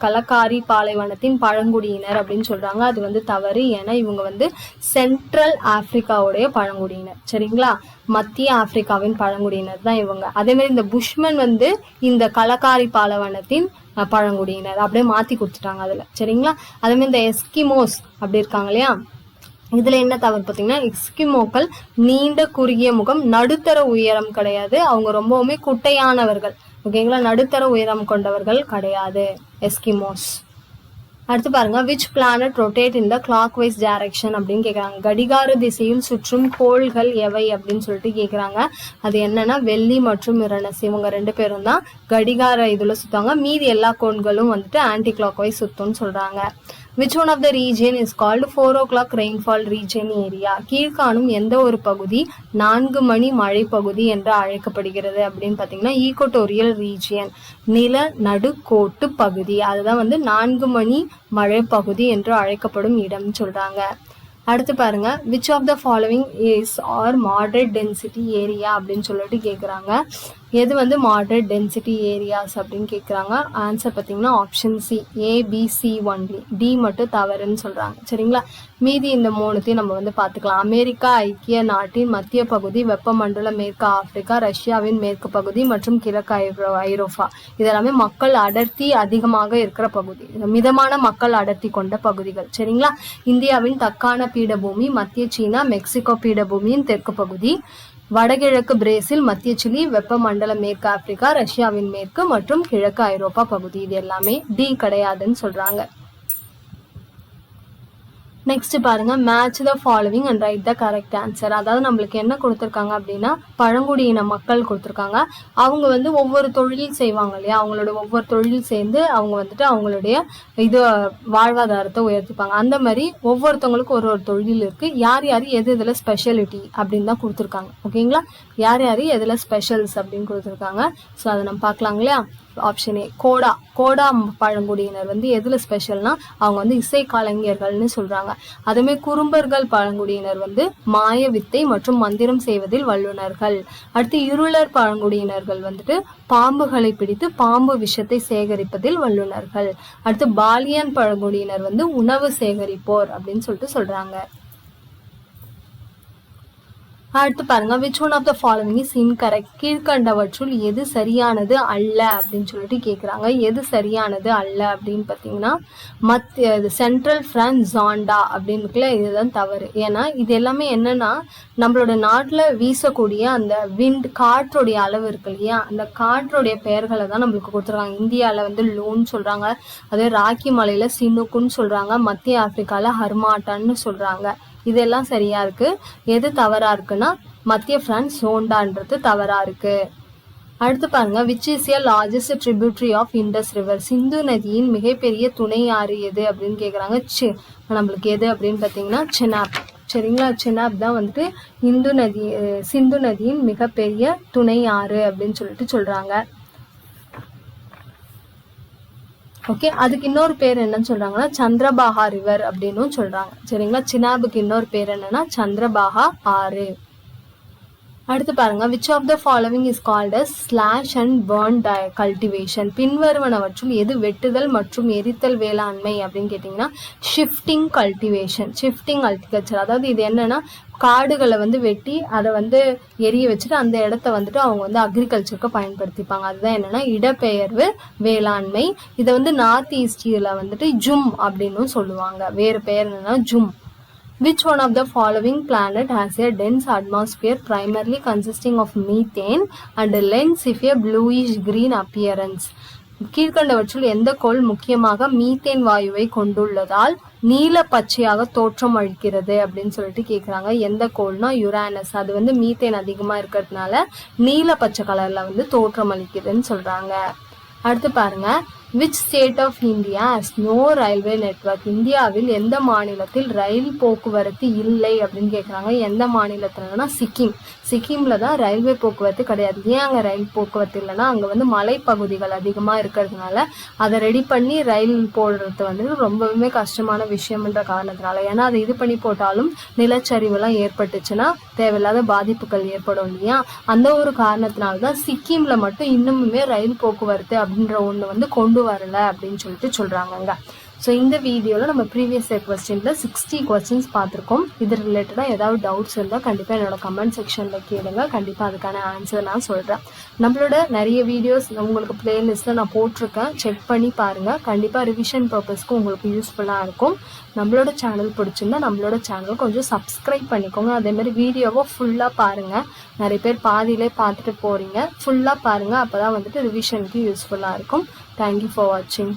கலக்காரி பாலைவனத்தின் பழங்குடியினர் அப்படின்னு சொல்றாங்க. அது வந்து தவறு. ஏன்னா இவங்க வந்து சென்ட்ரல் ஆப்பிரிக்காவுடைய பழங்குடியினர். சரிங்களா, மத்திய ஆப்பிரிக்காவின் பழங்குடியினர் தான் இவங்க. அதே மாதிரி இந்த புஷ்மன் வந்து இந்த கலக்காரி பாலைவனத்தின் பழங்குடியினர். அப்படியே மாத்தி கொடுத்துட்டாங்க அதுல. சரிங்களா, அதே மாதிரி இந்த எஸ்கிமோஸ் அப்படி இருக்காங்க இல்லையா, இதுல என்ன தவறு பார்த்தீங்கன்னா, எஸ்கிமோக்கள் நீண்ட குறுகிய முகம், நடுத்தர உயரம் கிடையாது. அவங்க ரொம்பவுமே குட்டையானவர்கள். ஓகேங்களா, நடுத்தர உயரம் கொண்டவர்கள் கிடையாது எஸ்கிமோஸ். அடுத்து பாருங்க, which planet rotate in the clockwise direction அப்படின்னு கேட்குறாங்க. கடிகார திசையில் சுற்றும் கோள்கள் எவை அப்படின்னு சொல்லிட்டு கேட்குறாங்க. அது என்னன்னா வெள்ளி மற்றும் யுரேனஸ். இவங்க 2 பேரும் தான் கடிகார இதுல சுத்துவாங்க. மீதி எல்லா கோள்களும் வந்துட்டு ஆன்டி கிளாக் வைஸ் சுத்தும்னு சொல்றாங்க. Which one of the region is called 4 o'clock rainfall region area? கீழ்காணும் எந்த ஒரு பகுதி 4 மணி மழை பகுதி என்று அழைக்கப்படுகிறது அப்படின்னு பார்த்தீங்கன்னா ஈக்குவட்டோரியல் ரீஜியன், நில நடுக்கோட்டு பகுதி. அதுதான் வந்து 4 மணி மழை பகுதி என்று அழைக்கப்படும் இடம் சொல்றாங்க. அடுத்து பாருங்க, which of the following is are moderate density area அப்படின்னு சொல்லிட்டு கேட்குறாங்க. எது வந்து மாடரேட் டென்சிட்டி ஏரியாஸ் அப்படின்னு கேட்குறாங்க. ஆன்சர் பார்த்தீங்கன்னா option C, ABC only. D மட்டும் தவறுன்னு சொல்கிறாங்க. சரிங்களா, மீதி இந்த 3த்தையும் நம்ம வந்து பார்த்துக்கலாம். அமெரிக்கா ஐக்கிய நாட்டின் மத்திய பகுதி, வெப்பமண்டல மேற்கு ஆப்பிரிக்கா, ரஷ்யாவின் மேற்கு பகுதி மற்றும் கிழக்கு ஐரோப்பா. இதெல்லாமே மக்கள் அடர்த்தி அதிகமாக இருக்கிற பகுதி, மிதமான மக்கள் அடர்த்தி கொண்ட பகுதிகள். சரிங்களா, இந்தியாவின் தக்கான பீடபூமி, மத்திய சீனா, மெக்சிகோ பீடபூமியின் தெற்கு பகுதி, வடகிழக்கு பிரேசில், மத்திய சிலி, வெப்பமண்டல மேற்கு ஆப்பிரிக்கா, ரஷ்யாவின் மேற்கு மற்றும் கிழக்கு ஐரோப்பா பகுதி. இது எல்லாமே டி கிடையாதுன்னு சொல்றாங்க. நெக்ஸ்ட் பாருங்க, match the following and right the correct answer. அதாவது நம்மளுக்கு என்ன கொடுத்துருக்காங்க அப்படின்னா பழங்குடியின மக்கள் கொடுத்துருக்காங்க. அவங்க வந்து ஒவ்வொரு தொழில் செய்வாங்க இல்லையா, அவங்களோட ஒவ்வொரு தொழில் சேர்ந்து அவங்க வந்துட்டு அவங்களுடைய இது வாழ்வாதாரத்தை உயர்த்திப்பாங்க. அந்த மாதிரி ஒவ்வொருத்தவங்களுக்கும் ஒரு தொழில் இருக்கு. யார் யார் எது எதுல ஸ்பெஷாலிட்டி அப்படின்னு தான் கொடுத்துருக்காங்க. ஓகேங்களா, யார் யார் எதுல ஸ்பெஷல்ஸ் அப்படின்னு கொடுத்துருக்காங்க. ஸோ அதை நம்ம பார்க்கலாங்க இல்லையா. ஆப்ஷன் ஏ, கோடா பழங்குடியினர் வந்து எதுல ஸ்பெஷல்னா அவங்க வந்து இசை கலைஞர்கள்னு சொல்றாங்க. அதுமே குறும்பர்கள் பழங்குடியினர் வந்து மாய வித்தை மற்றும் மந்திரம் செய்வதில் வல்லுநர்கள். அடுத்து இருளர் பழங்குடியினர்கள் வந்துட்டு பாம்புகளை பிடித்து பாம்பு விஷத்தை சேகரிப்பதில் வல்லுநர்கள். அடுத்து பாலியன் பழங்குடியினர் வந்து உணவு சேகரிப்போர் அப்படின்னு சொல்லிட்டு சொல்றாங்க. அடுத்து பாருங்க, which one of the following is incorrect? கீழ்கண்டவற்றுள் எது சரியானது அல்ல அப்படின்னு சொல்லிட்டு கேட்குறாங்க. எது சரியானது அல்ல அப்படின்னு பார்த்தீங்கன்னா சென்ட்ரல் பிரான்ஸ் ஜாண்டா அப்படின்னு இருக்குல்ல, இதுதான் தவறு. ஏன்னா இது எல்லாமே என்னன்னா நம்மளோட நாட்டில் வீசக்கூடிய அந்த விண்ட் காற்றுடைய அளவு இருக்கு இல்லையா, அந்த காற்றுடைய பெயர்களை தான் நம்மளுக்கு கொடுத்துருக்காங்க. இந்தியாவில் வந்து லூன்னு சொல்றாங்க, அதே ராக்கி மலையில சினுக்குன்னு சொல்றாங்க, மத்திய ஆப்பிரிக்கால ஹர்மாட்டான்னு சொல்றாங்க. இதெல்லாம் சரியா இருக்கு. எது தவறா இருக்குன்னா மத்திய பிரான்ஸ் ஜோண்டான்றது தவறா இருக்கு. அடுத்து பாருங்க, which is a largest tributary of Indus river? Sindhu நதியின் மிகப்பெரிய துணை ஆறு எது அப்படின்னு கேக்குறாங்க. நம்மளுக்கு எது அப்படின்னு பாத்தீங்கன்னா செனாப். சரிங்களா, செனாப் தான் வந்துட்டு சிந்து நதியின் மிகப்பெரிய துணை ஆறு அப்படின்னு சொல்லிட்டு சொல்றாங்க. ஓகே, அதுக்கு இன்னொரு பேர் என்னன்னு சொல்றாங்கன்னா சந்திரபாகா ரிவர் அப்படின்னு சொல்றாங்க. சரிங்களா, சினாபுக்கு இன்னொரு பேர் என்னன்னா சந்திரபாகா ஆறு. அடுத்து பாருங்க, which of the following is called as slash and burn cultivation? பின்வருவனவற்றுள் எது வெட்டுதல் மற்றும் எரித்தல் வேளாண்மை அப்படின்னு கேட்டீங்கன்னா ஷிஃப்டிங் கல்டிவேஷன், ஷிஃப்டிங் அல்டிகல்ச்சர். அதாவது இது என்னன்னா காடுகளை வந்து வெட்டி அதை வந்து எரிய வச்சுட்டு அந்த இடத்த வந்துட்டு அவங்க வந்து அக்ரிகல்ச்சருக்கு பயன்படுத்திப்பாங்க. அதுதான் என்னன்னா இடப்பெயர்வு வேளாண்மை. இதை வந்து நார்த் ஈஸ்டில் வந்துட்டு ஜும் அப்படின்னு சொல்லுவாங்க. வேறு பெயர் என்னன்னா ஜும். Which one of the following planet has a dense atmosphere primarily consisting of methane and lends if a bluish green appearance? கீழ்கண்டவற்றுள் எந்த கோள் முக்கியமாக மீத்தேன் வாயுவை கொண்டுள்ளதால் நீல பச்சையாக தோற்றம் அளிக்கிறது அப்படின்னு சொல்லிட்டு கேக்குறாங்க. எந்த கோள்னா யுரேனஸ். அது வந்து மீத்தேன் அதிகமா இருக்கிறதுனால நீல பச்சை கலர்ல வந்து தோற்றம் அளிக்குதுன்னு சொல்றாங்க. அடுத்து பாருங்க, which state of India has no railway network? இந்தியாவில் எந்த மாநிலத்தில் ரயில் போக்குவரத்து இல்லை அப்படின்னு கேட்குறாங்க. எந்த மாநிலத்துலனா சிக்கிம். சிக்கிம்ல தான் ரயில்வே போக்குவரத்து கிடையாது. ஏன் அங்கே ரயில் போக்குவரத்து இல்லைன்னா அங்கே வந்து மலைப்பகுதிகள் அதிகமாக இருக்கிறதுனால அதை ரெடி பண்ணி ரயில் போடுறது வந்து ரொம்பவுமே கஷ்டமான விஷயம்ன்ற காரணத்தினால. ஏன்னா அதை இது பண்ணி போட்டாலும் நிலச்சரிவுலாம் ஏற்பட்டுச்சுன்னா தேவையில்லாத பாதிப்புகள் ஏற்படும் இல்லையா. அந்த ஒரு காரணத்தினால்தான் சிக்கிம்ல மட்டும் இன்னுமுமே ரயில் போக்குவரத்து அப்படின்ற ஒன்று வந்து கொண்டு வரல அப்படின்னு சொல்றாங்க. ஸோ இந்த வீடியோவில் நம்ம ப்ரீவியஸ் இயர் கொஸ்டினில் 60 கொஸ்டின்ஸ் பார்த்துருக்கோம். இது ரிலேட்டடாக ஏதாவது டவுட்ஸ் இருந்தால் கண்டிப்பாக என்னோட கமெண்ட் செக்ஷனில் கேளுங்க. கண்டிப்பாக அதுக்கான ஆன்சர் நான் சொல்கிறேன். நம்மளோட நிறைய வீடியோஸ் உங்களுக்கு பிளேலிஸ்ட்டில் நான் போட்டிருக்கேன், செக் பண்ணி பாருங்கள். கண்டிப்பாக ரிவிஷன் பர்பஸ்க்கு உங்களுக்கு யூஸ்ஃபுல்லாக இருக்கும். நம்மளோட சேனல் பிடிச்சிருந்தா நம்மளோட சேனல் கொஞ்சம் சப்ஸ்கிரைப் பண்ணிக்கோங்க. அதேமாதிரி வீடியோவை ஃபுல்லாக பாருங்கள். நிறைய பேர் பாதியிலே பார்த்துட்டு போகிறீங்க, ஃபுல்லாக பாருங்கள். அப்போ தான் வந்துட்டு ரிவிஷனுக்கு யூஸ்ஃபுல்லாக இருக்கும். தேங்க்யூ ஃபார் வாட்சிங்.